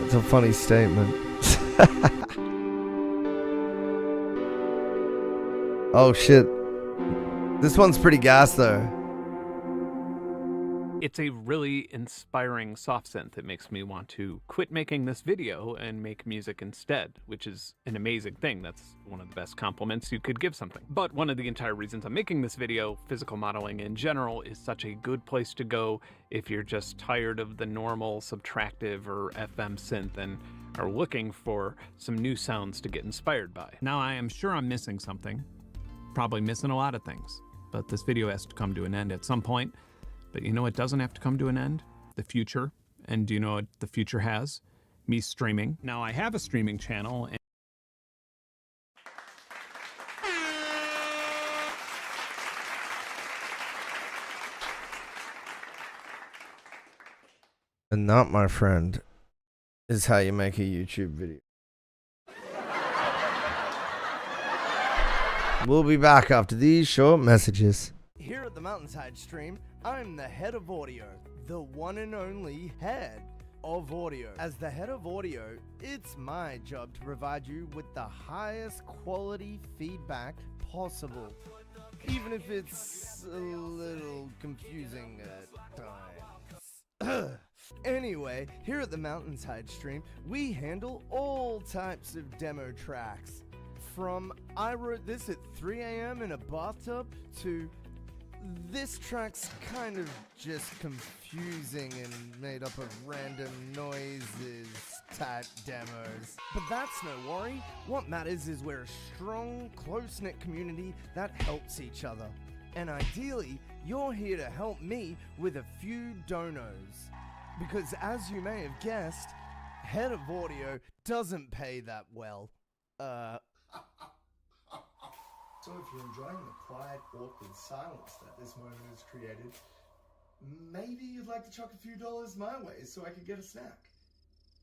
It's a funny statement. Oh shit. This one's pretty gas though. It's a really inspiring soft synth that makes me want to quit making this video and make music instead, which is an amazing thing. That's one of the best compliments you could give something. But one of the entire reasons I'm making this video, physical modeling in general, is such a good place to go if you're just tired of the normal subtractive or FM synth and are looking for some new sounds to get inspired by. Now, I am sure I'm missing something. Probably missing a lot of things, but this video has to come to an end at some point. But you know what doesn't have to come to an end? The future. And do you know what the future has? Me streaming. Now, I have a streaming channel. And that, my friend, is how you make a YouTube video. We'll be back after these short messages. Here at the MountainsHide stream, I'm the head of audio, the one and only head of audio. As the head of audio, it's my job to provide you with the highest quality feedback possible, even if it's a little confusing at times. Anyway, here at the MountainsHide stream, we handle all types of demo tracks. From I wrote this at 3 a.m. in a bathtub to this track's kind of just confusing and made up of random noises type demos. But that's no worry. What matters is we're a strong, close-knit community that helps each other. And ideally, you're here to help me with a few donos. Because as you may have guessed, Head of Audio doesn't pay that well. So if you're enjoying the quiet, awkward silence that this moment has created, maybe you'd like to chuck a few dollars my way so I could get a snack.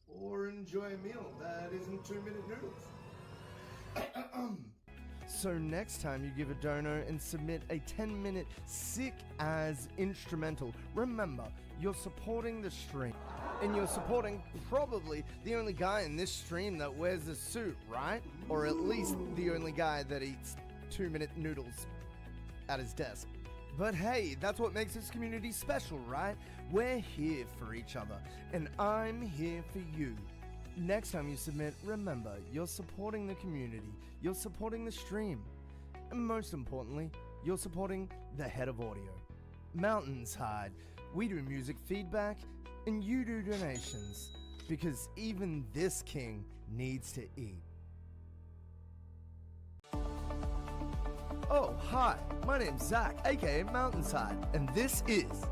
Or enjoy a meal that isn't 2-minute noodles. So next time you give a dono and submit a 10-minute sick-as instrumental, remember, you're supporting the stream. And you're supporting probably the only guy in this stream that wears a suit, right? Or at least the only guy that eats 2-minute noodles at his desk. But hey, that's what makes this community special, right? We're here for each other, and I'm here for you. Next time you submit, remember, you're supporting the community, you're supporting the stream, and most importantly, you're supporting the Head of Audio. MountainsHide, we do music feedback, and you do donations, because even this king needs to eat. Oh, hi, my name's Zach, aka MountainsHide, and this is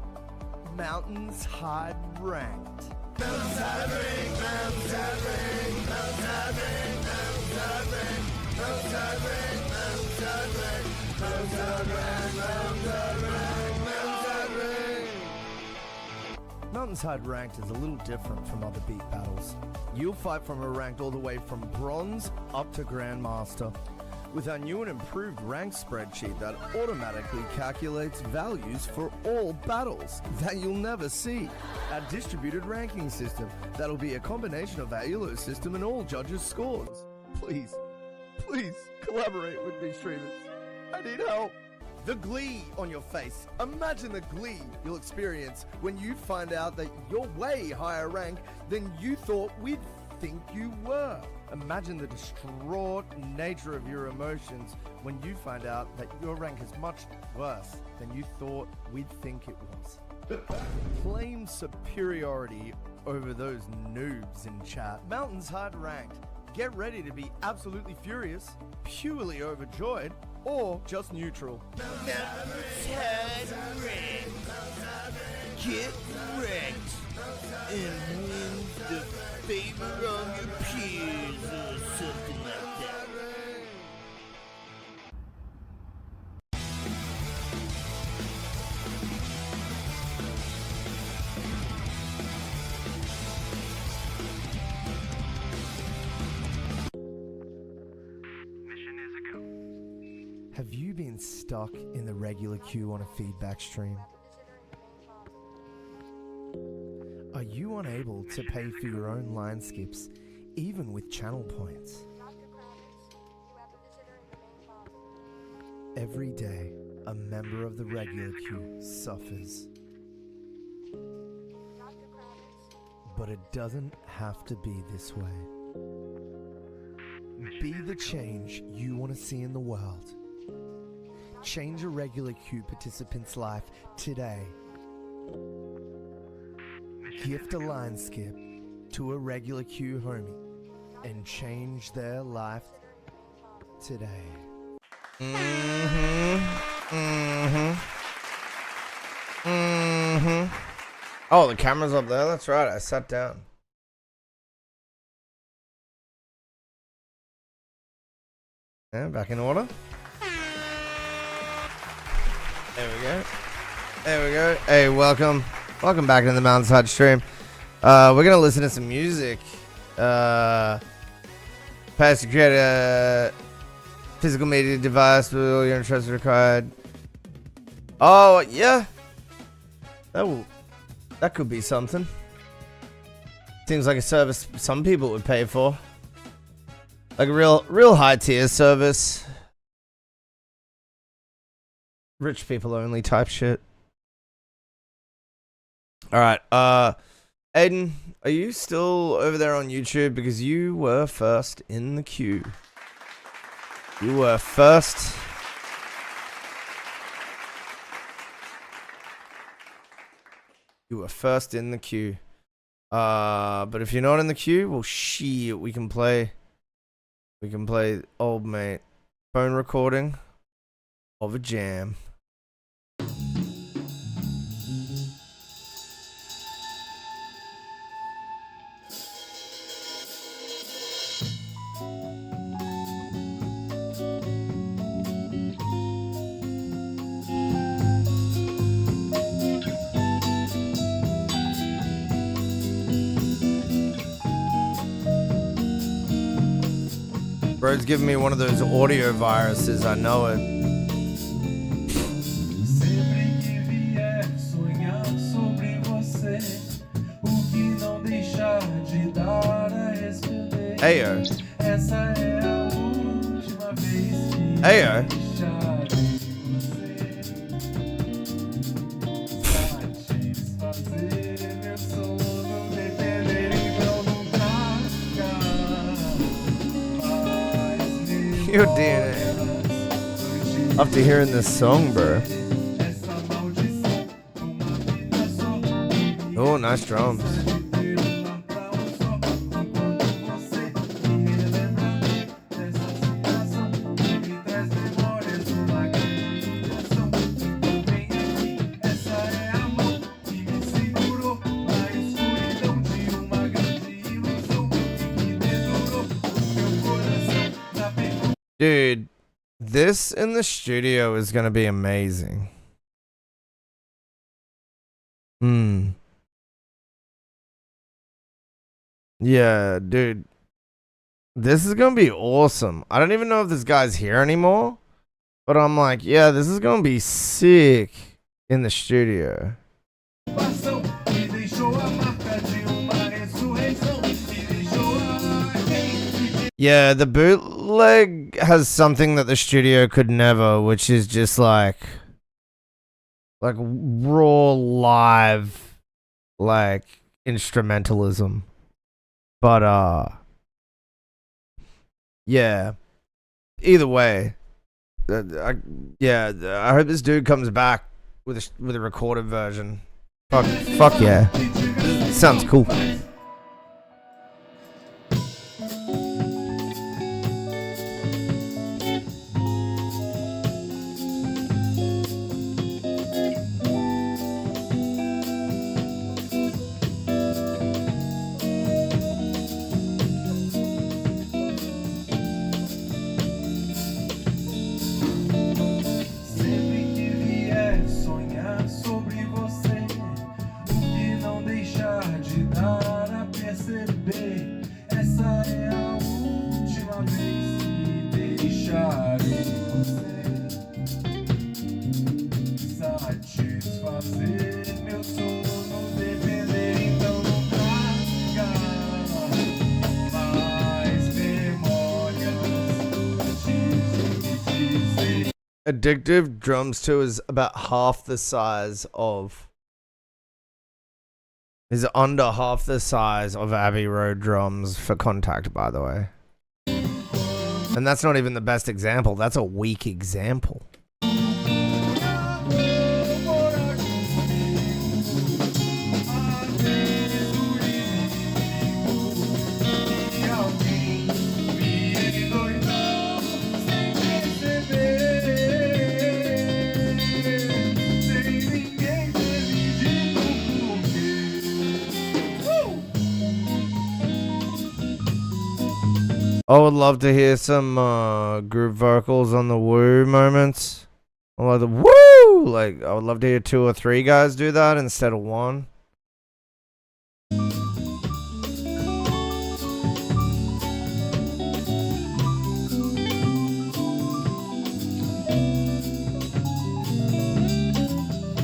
MountainsHide Ranked. MountainsHide Ranked, MountainsHide Ranked, MountainsHide Ranked, MountainsHide Ranked, MountainsHide Ranked, MountainsHide Ranked, MountainsHide Ranked, MountainsHide Ranked is a little different from other beat battles. You'll fight from a ranked all the way from bronze up to Grandmaster, with our new and improved rank spreadsheet that automatically calculates values for all battles that you'll never see. Our distributed ranking system that'll be a combination of our ELLO system and all judges' scores. Please collaborate with me, streamers. I need help. The glee on your face. Imagine the glee you'll experience when you find out that you're way higher rank than you thought we'd think you were. Imagine the distraught nature of your emotions when you find out that your rank is much worse than you thought we'd think it was. Claim superiority over those noobs in chat. MountainsHide Ranked. Get ready to be absolutely furious, purely overjoyed, or just neutral. MountainsHide Ranked. Get wrecked and win the favor of your peers or something like that. Mission is a go. Have you been stuck in the regular queue on a feedback stream? Are you unable to pay for your own line skips, even with channel points? Every day, a member of the regular queue suffers. But it doesn't have to be this way. Be the change you want to see in the world. Change a regular queue participant's life today. Gift a line skip to a regular queue homie and change their life today. Oh, the camera's up there. That's right. I sat down. Yeah, back in order. There we go. There we go. Hey, welcome back to the MountainsHide stream. We're gonna listen to some music. Pass to create a physical media device with all your interests required. Oh yeah, that could be something. Seems like a service some people would pay for, like a real high tier service. Rich people only type shit. Alright, Aiden, are you still over there on YouTube? Because you were first in the queue. You were first. You were first in the queue. But if you're not in the queue, well shit, we can play old mate phone recording of a jam. Bro's giving me one of those audio viruses. I know it. Sempre que vier sonhar sobre você, o que não deixar de dar a responder. Ayo. Essa é a última vez que Ayo. deixarei você satisfazer meu sono, depender então não traga mais Your DNA. After hearing this song, bro. essa maldição, uma vida só. Oh, nice drums. Dude, this in the studio is gonna be amazing. Yeah, dude. This is gonna be awesome. I don't even know if this guy's here anymore. But I'm like, yeah, this is gonna be sick in the studio. Yeah, the bootleg has something that the studio could never, which is just like raw live, like instrumentalism. But yeah. Either way, I hope this dude comes back with a recorded version. Fuck yeah, sounds cool. Sempre que vier sonhar sobre você, o que não deixar de dar a perceber, essa é a última vez que deixarei você satisfazer meu sono, depender então não traga mais memórias antes de me dizer. Addictive Drums 2 is about half the size of... is under half the size of Abbey Road drums for Contact, by the way. And that's not even the best example. That's a weak example. I would love to hear some group vocals on the woo moments. I love the woo! Like, I would love to hear 2 or 3 guys do that instead of 1.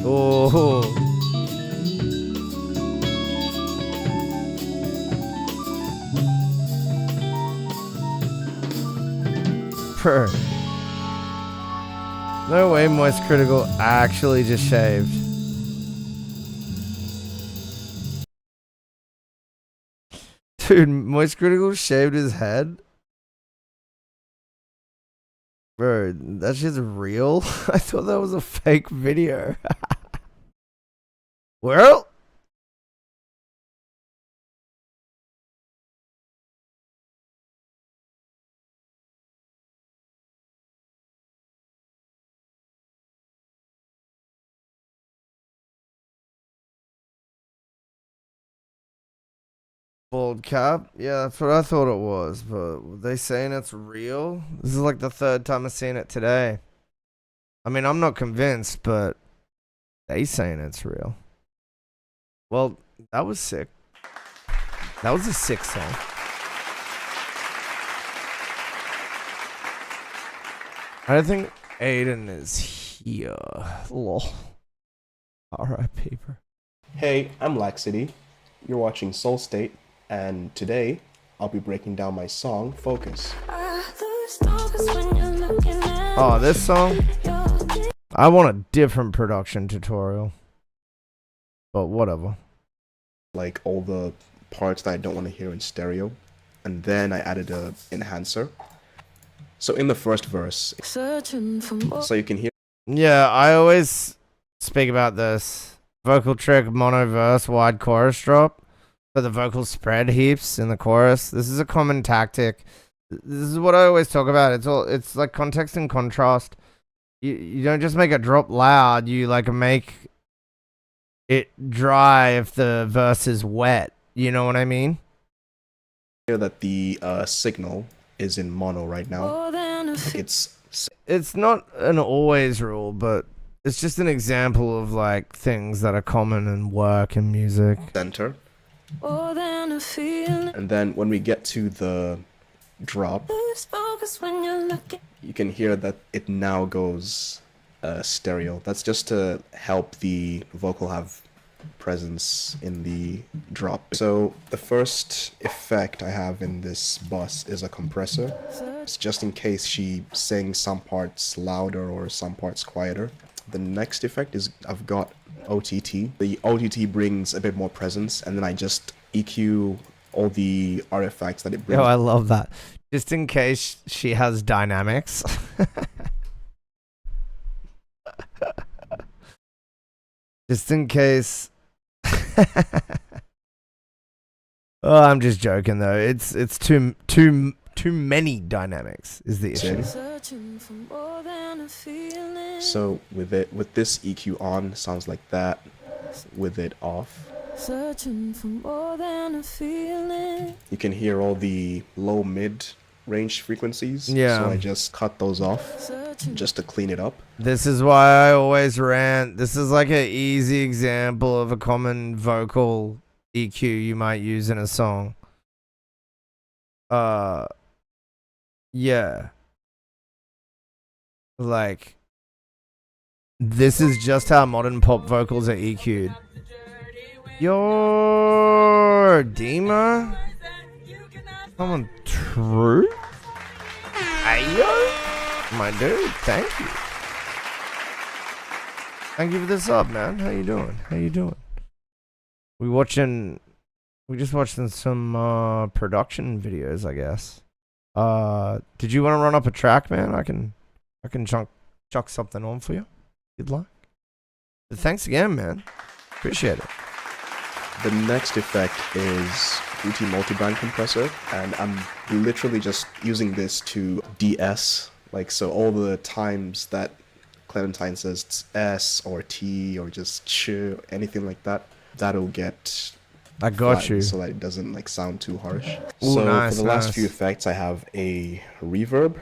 Oh. No way Moist Critical actually just shaved. Dude, Moist Critical shaved his head? Bro, that shit's real? I thought that was a fake video. Well... Bald cap? Yeah, that's what I thought it was, but were they saying it's real? This is like the 3rd time I've seen it today. I mean, I'm not convinced, but they saying it's real. Well, that was sick. That was a sick song. I don't think Aiden is here. Lol. R.I.P. bro. Hey, I'm Laxity. You're watching Soul State, and today I'll be breaking down my song, Focus. Oh, this song? I want a different production tutorial. But whatever. Like all the parts that I don't want to hear in stereo. And then I added a enhancer. So in the first verse, so you can hear. Yeah, I always speak about this. Vocal trick, mono verse, wide chorus drop. But the vocals spread heaps in the chorus. This is a common tactic. This is what I always talk about. It's like context and contrast. You don't just make it drop loud, you like make it dry if the verse is wet. You know what I mean? Hear that the signal is in mono right now. Like it's not an always rule, but it's just an example of like things that are common in work and music. Center. And then when we get to the drop, you can hear that it now goes stereo. That's just to help the vocal have presence in the drop. So the first effect I have in this bus is a compressor. It's just in case she sings some parts louder or some parts quieter. The next effect is I've got OTT. The OTT brings a bit more presence, and then I just EQ all the artifacts that it brings. Oh, I love that. Just in case she has dynamics. Just in case. Oh, I'm just joking though. It's too many dynamics is the issue. So with this EQ on, sounds like that. With it off, you can hear all the low mid range frequencies. Yeah. So I just cut those off just to clean it up. This is why I always rant. This is like an easy example of a common vocal EQ you might use in a song. Yeah. Like, this is just how modern pop vocals are EQ'd. Your Dima? Someone true? Ayo? My dude, thank you. Thank you for the sub, man. How you doing? How you doing? We just watching some production videos, I guess. Did you want to run up a track, man? I can chuck something on for you. Good luck. But thanks again, man. Appreciate it. The next effect is UT multiband compressor, and I'm literally just using this to DS, like, so all the times that Clementine says it's S or T or just ch, anything like that, that'll get I got you. so that it doesn't like sound too harsh. Ooh, so nice, for the last nice. few effects, I have a reverb.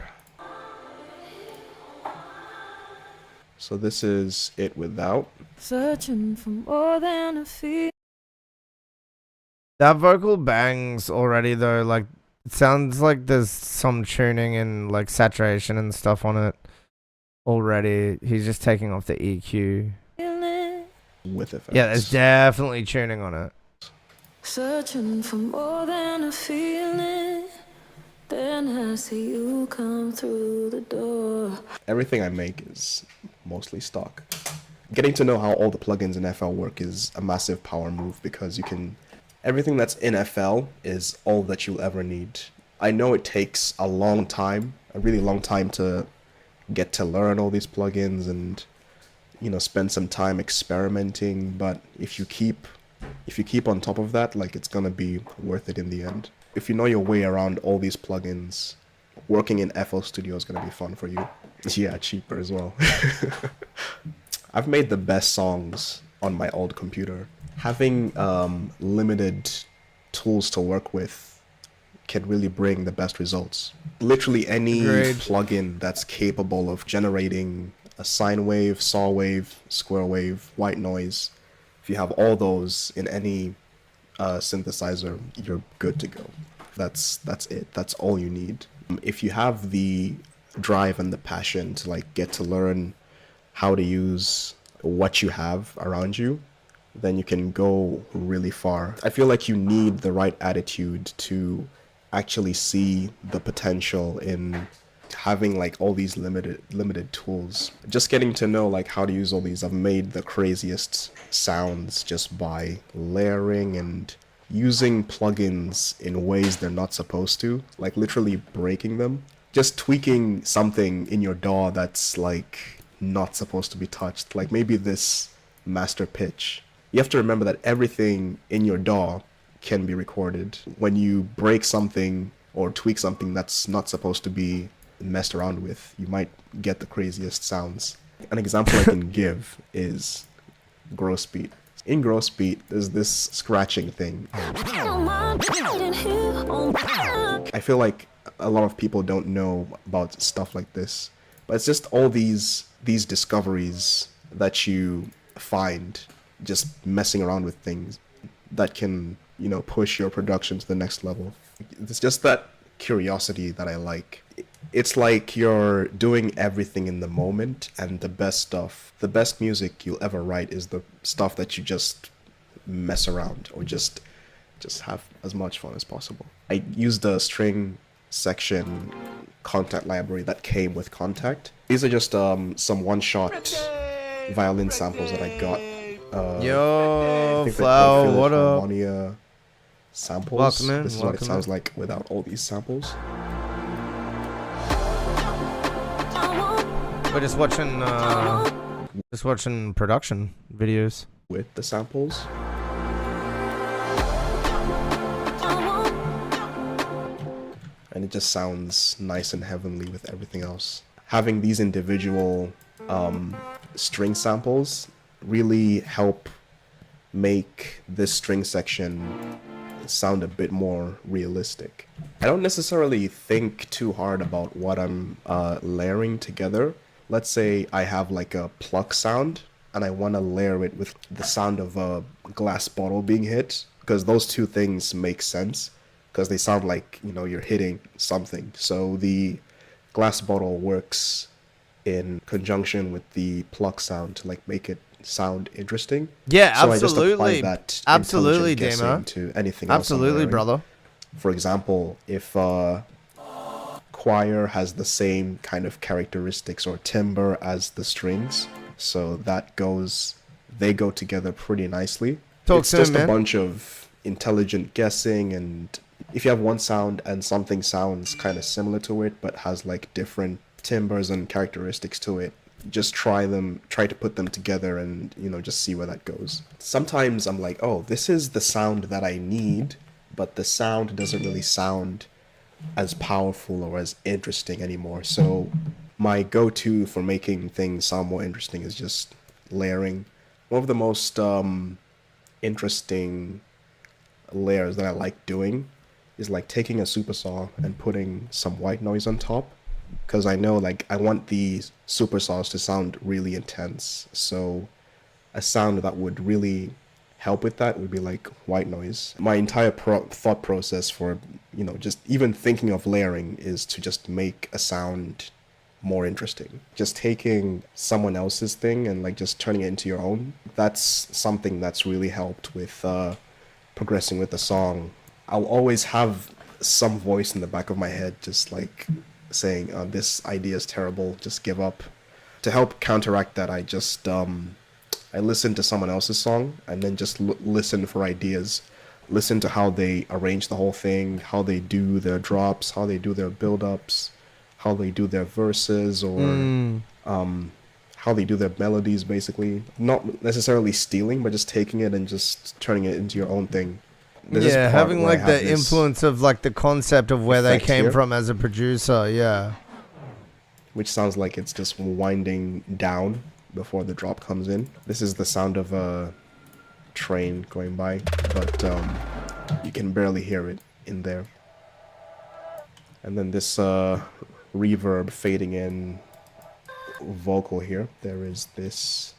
So this is it without. Searching for more than a feel. That vocal bangs already though. Like, it sounds like there's some tuning and like saturation and stuff on it already. He's just taking off the EQ. With effects. Yeah, there's definitely tuning on it. Searching for more than a feeling. Then I see you come through the door. Everything I make is mostly stock. Getting to know how all the plugins in FL work is a massive power move, because you can... Everything that's in FL is all that you'll ever need. I know it takes a long time, a really long time to get to learn all these plugins and, you know, spend some time experimenting, but if you keep on top of that, like, it's gonna be worth it in the end. If you know your way around all these plugins, working in FL Studio is gonna be fun for you. Yeah, cheaper as well. I've made the best songs on my old computer. Having limited tools to work with can really bring the best results. Literally any plugin that's capable of generating a sine wave, saw wave, square wave, white noise, if you have all those in any synthesizer, you're good to go. That's it. That's all you need. If you have the drive and the passion to like get to learn how to use what you have around you, then you can go really far. I feel like you need the right attitude to actually see the potential in having like all these limited tools. Just getting to know like how to use all these. I've made the craziest sounds just by layering and using plugins in ways they're not supposed to, like literally breaking them. Just tweaking something in your DAW that's like not supposed to be touched, like maybe this master pitch. You have to remember that everything in your DAW can be recorded. When you break something or tweak something that's not supposed to be messed around with, you might get the craziest sounds. An example I can give is gross beat. In gross beat, there's this scratching thing. I feel like a lot of people don't know about stuff like this, but it's just all these discoveries that you find just messing around with things that can, you know, push your production to the next level. It's just that curiosity that I like. It's like you're doing everything in the moment, and the best music you'll ever write is the stuff that you just mess around or just have as much fun as possible. I used the string section contact library that came with Contact. These are just some one-shot violin samples that I got. Yo, Flower, what up? Samples. Welcome in, this is what it sounds like without all these samples. We're just watching production videos with the samples. And it just sounds nice and heavenly with everything else. Having these individual string samples really help make this string section sound a bit more realistic. I don't necessarily think too hard about what I'm layering together. Let's say I have like a pluck sound and I want to layer it with the sound of a glass bottle being hit, because those two things make sense because they sound like, you know, you're hitting something. So the glass bottle works in conjunction with the pluck sound to like make it sound interesting. Yeah, so absolutely. I just apply that absolutely, Damo. To anything else. Absolutely, brother. For example, if choir has the same kind of characteristics or timbre as the strings, so they go together pretty nicely. It's just a bunch of intelligent guessing, and if you have one sound and something sounds kind of similar to it but has like different timbres and characteristics to it, just try to put them together and, you know, just see where that goes. Sometimes I'm like, oh, this is the sound that I need, but the sound doesn't really sound as powerful or as interesting anymore. So my go-to for making things sound more interesting is just layering. One of the most interesting layers that I like doing is like taking a supersaw and putting some white noise on top, because I know like I want the supersaws to sound really intense. So a sound that would really help with that would be like white noise. My entire thought process for, you know, just even thinking of layering is to just make a sound more interesting. Just taking someone else's thing and like just turning it into your own. That's something that's really helped with progressing with the song. I'll always have some voice in the back of my head just like saying, this idea is terrible, just give up. To help counteract that, I just I listen to someone else's song and then just listen for ideas. Listen to how they arrange the whole thing, how they do their drops, how they do their build-ups, how they do their verses, or how they do their melodies, basically. Not necessarily stealing, but just taking it and just turning it into your own thing. Yeah, having like the influence of like the concept of where they came from as a producer, yeah. Which sounds like it's just winding down before the drop comes in. This is the sound of a train going by, but you can barely hear it in there. And then this reverb fading in vocal here. There is this.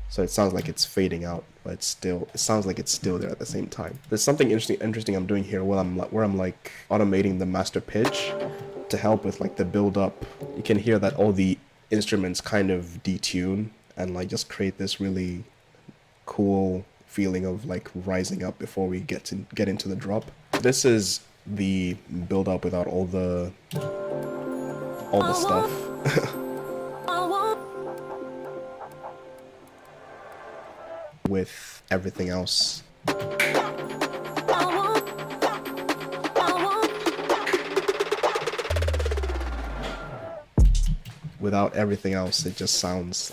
So it sounds like it's fading out, but it sounds like it's still there at the same time. There's something interesting I'm doing here where I'm like automating the master pitch. to help with like the build up, you can hear that all the instruments kind of detune and like just create this really cool feeling of like rising up before we get into the drop. This is the build up without all the stuff. With everything else. Without everything else, it just sounds,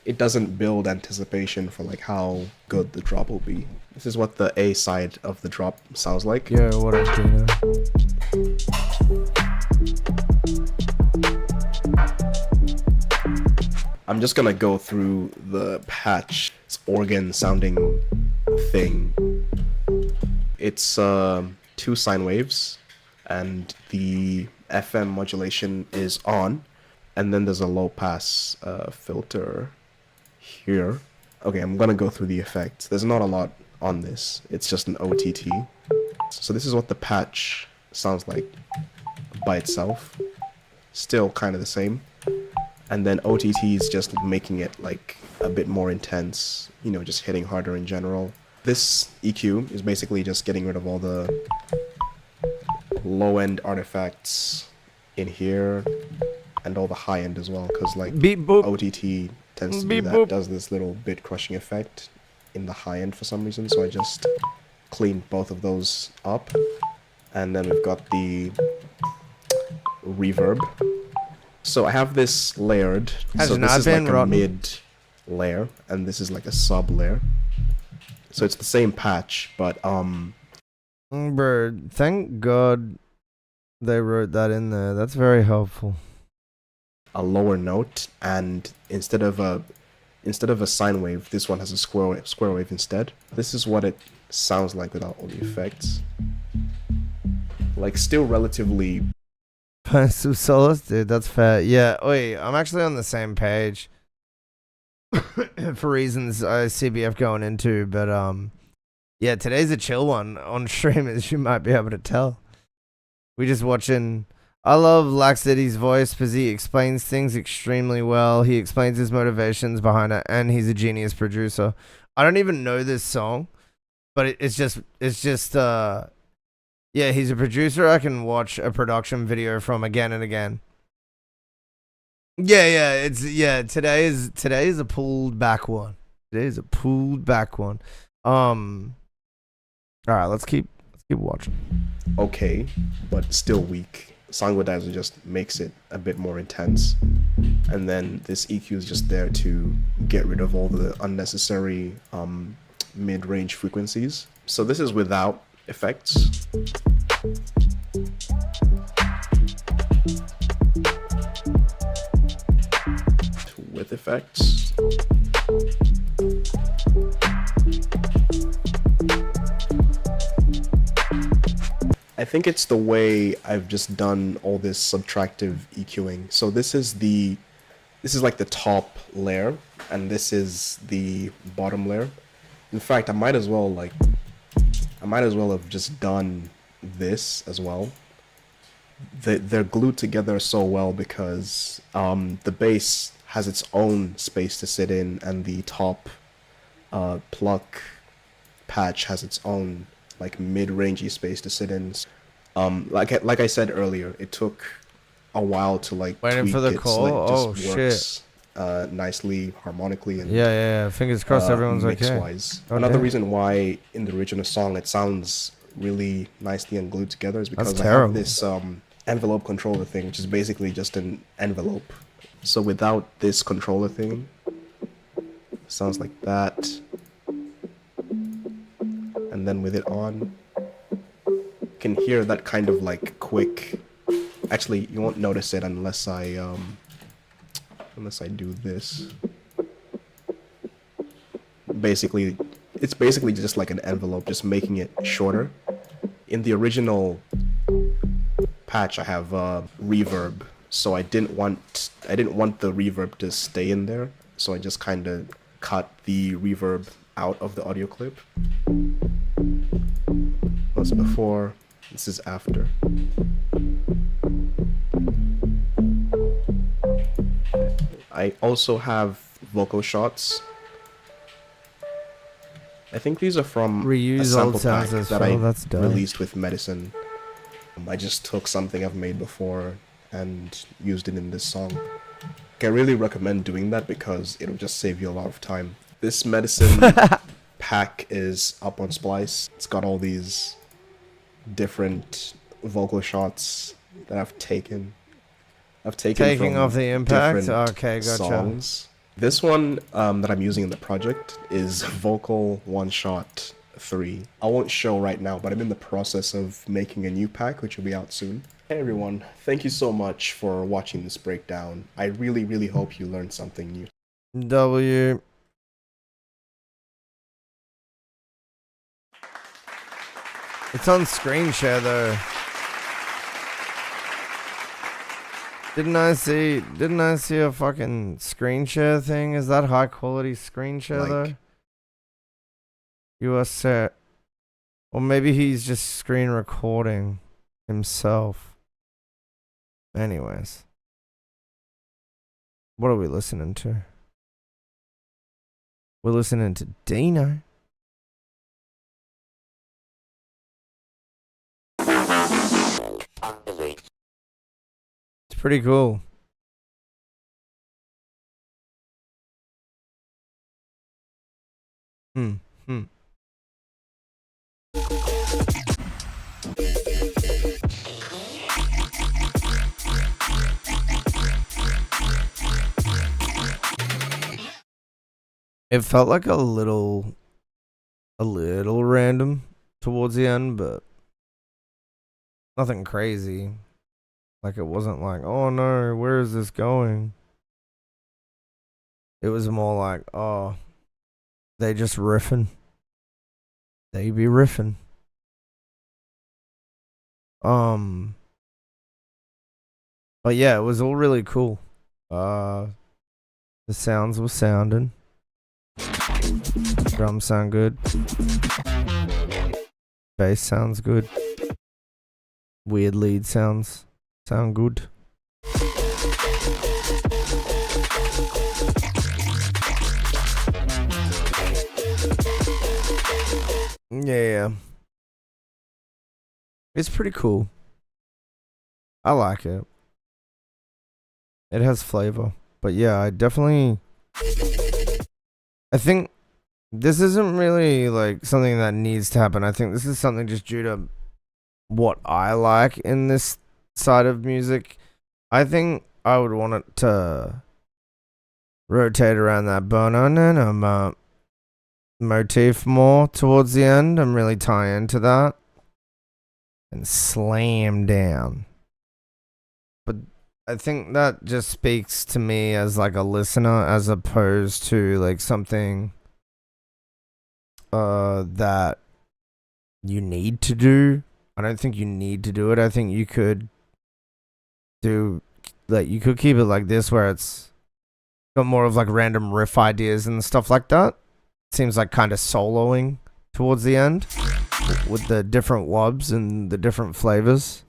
it doesn't build anticipation for like how good the drop will be. This is what the A side of the drop sounds like. Yeah, what up, Dino? I'm just gonna go through the patch. It's organ sounding thing. It's 2 sine waves, and the FM modulation is on, and then there's a low pass filter here. Okay, I'm gonna go through the effects. There's not a lot on this. It's just an OTT. So this is what the patch sounds like by itself. Still kind of the same. And then OTT is just making it like a bit more intense, you know, just hitting harder in general. This EQ is basically just getting rid of all the low-end artifacts in here and all the high-end as well, because like Beep boop. OTT tends to Beep do boop. that, does this little bit crushing effect in the high-end for some reason, so I just cleaned both of those up. And then we've got the reverb. So I have this layered, Has so not this is been like a rotten. mid layer, and this is like a sub layer. So it's the same patch, but Bro, thank God they wrote that in there. That's very helpful. a lower note, and instead of a sine wave, this one has a square wave instead. This is what it sounds like without all the effects. Like still relatively. Some solace, dude. That's fair. Yeah. Wait, I'm actually on the same page for reasons CBF going into, but yeah, today's a chill one on stream, as you might be able to tell. We just watching. I love Laxity's voice because he explains things extremely well. He explains his motivations behind it, and he's a genius producer. I don't even know this song, but it's just yeah, he's a producer I can watch a production video from again and again. Yeah, today is a pulled back one. Today is a pulled back one. All right, let's keep watching. Okay, but still weak. Sanguinizer just makes it a bit more intense, and then this EQ is just there to get rid of all the unnecessary mid-range frequencies. So this is without effects. With effects. I think it's the way I've just done all this subtractive EQing. So this is like the top layer, and this is the bottom layer. In fact, I might as well have just done this as well. They're glued together so well because the bass has its own space to sit in, and the top pluck patch has its own like mid-rangey space to sit in. Like I said earlier, it took a while to like Waiting tweak for the it call? so it just works nicely, harmonically, and Yeah. Fingers crossed everyone's okay. mix-wise. Okay. Another reason why in the original song it sounds really nicely and glued together is because That's I terrible. have this envelope controller thing, which is basically just an envelope. So without this controller thing, it sounds like that. And then with it on, you can hear that kind of like quick. Actually, you won't notice it unless I do this. Basically, it's basically just like an envelope, just making it shorter. In the original patch, I have reverb, so I didn't want the reverb to stay in there, so I just kind of cut the reverb out of the audio clip. That's before. This is after. I also have vocal shots. I think these are from a Reuse sample old sounds pack as that well. I That's dope. released with Medicine. I just took something I've made before and used it in this song. I really recommend doing that because it'll just save you a lot of time. This Medicine pack is up on Splice. It's got all these different vocal shots that I've taken. Taking from off the impact? different Okay, gotcha. songs. This one that I'm using in the project is Vocal One Shot 3. I won't show right now, but I'm in the process of making a new pack, which will be out soon. Hey everyone, thank you so much for watching this breakdown. I really, really hope you learned something new. W. It's on screen share though. Didn't I see a fucking screen share thing? Is that high quality screen share though? US set. Or maybe he's just screen recording himself. Anyways. What are we listening to? We're listening to Dino. It's pretty cool. It felt like a little random towards the end, but nothing crazy. Like it wasn't like, oh no, where is this going? It was more like, oh, they just riffing. They be riffing. But yeah, it was all really cool. The sounds were sounding. Drums sound good. Bass sounds good. Weird lead sounds sound good. Yeah. It's pretty cool. I like it. It has flavor. But yeah, I think this isn't really like something that needs to happen. I think this is something just due to what I like in this side of music. I think I would want it to rotate around that banana motif more towards the end and really tie into that and slam down. But I think that just speaks to me as like a listener as opposed to like something that you need to do. I don't think you need to do it. I think you could do like you could keep it like this where it's got more of like random riff ideas and stuff like that. Seems like kind of soloing towards the end with the different wubs and the different flavors.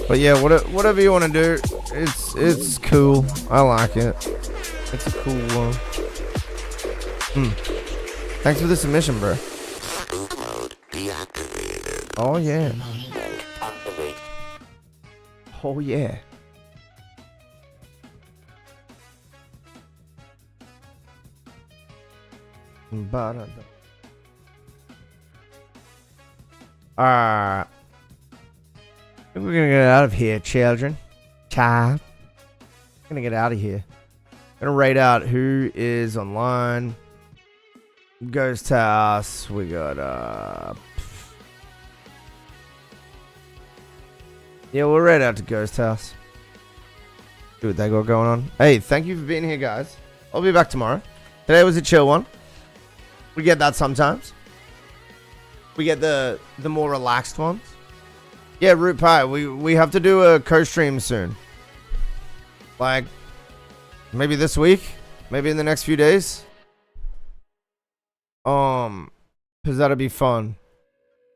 But yeah, whatever you want to do, it's cool. I like it. It's a cool one. Thanks for the submission, bro. Oh yeah. Oh yeah. We're gonna get out of here, children. We're gonna get out of here. Gonna rate out who is online. Ghost House. We got yeah, we'll rate out to Ghost House. See what they got going on. Hey, thank you for being here, guys. I'll be back tomorrow. Today was a chill one. We get that sometimes. We get the more relaxed ones. Yeah, Root Pie. We have to do a co-stream soon. Like, maybe this week. Maybe in the next few days. Cause that'll be fun.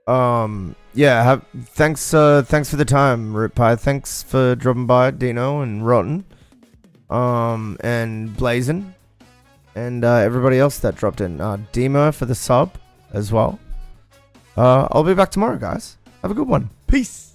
Yeah, thanks for the time, Rip Pie. Thanks for dropping by, Dino and Rotten. And Blazin. And everybody else that dropped in. Demo for the sub as well. I'll be back tomorrow, guys. Have a good one. Peace.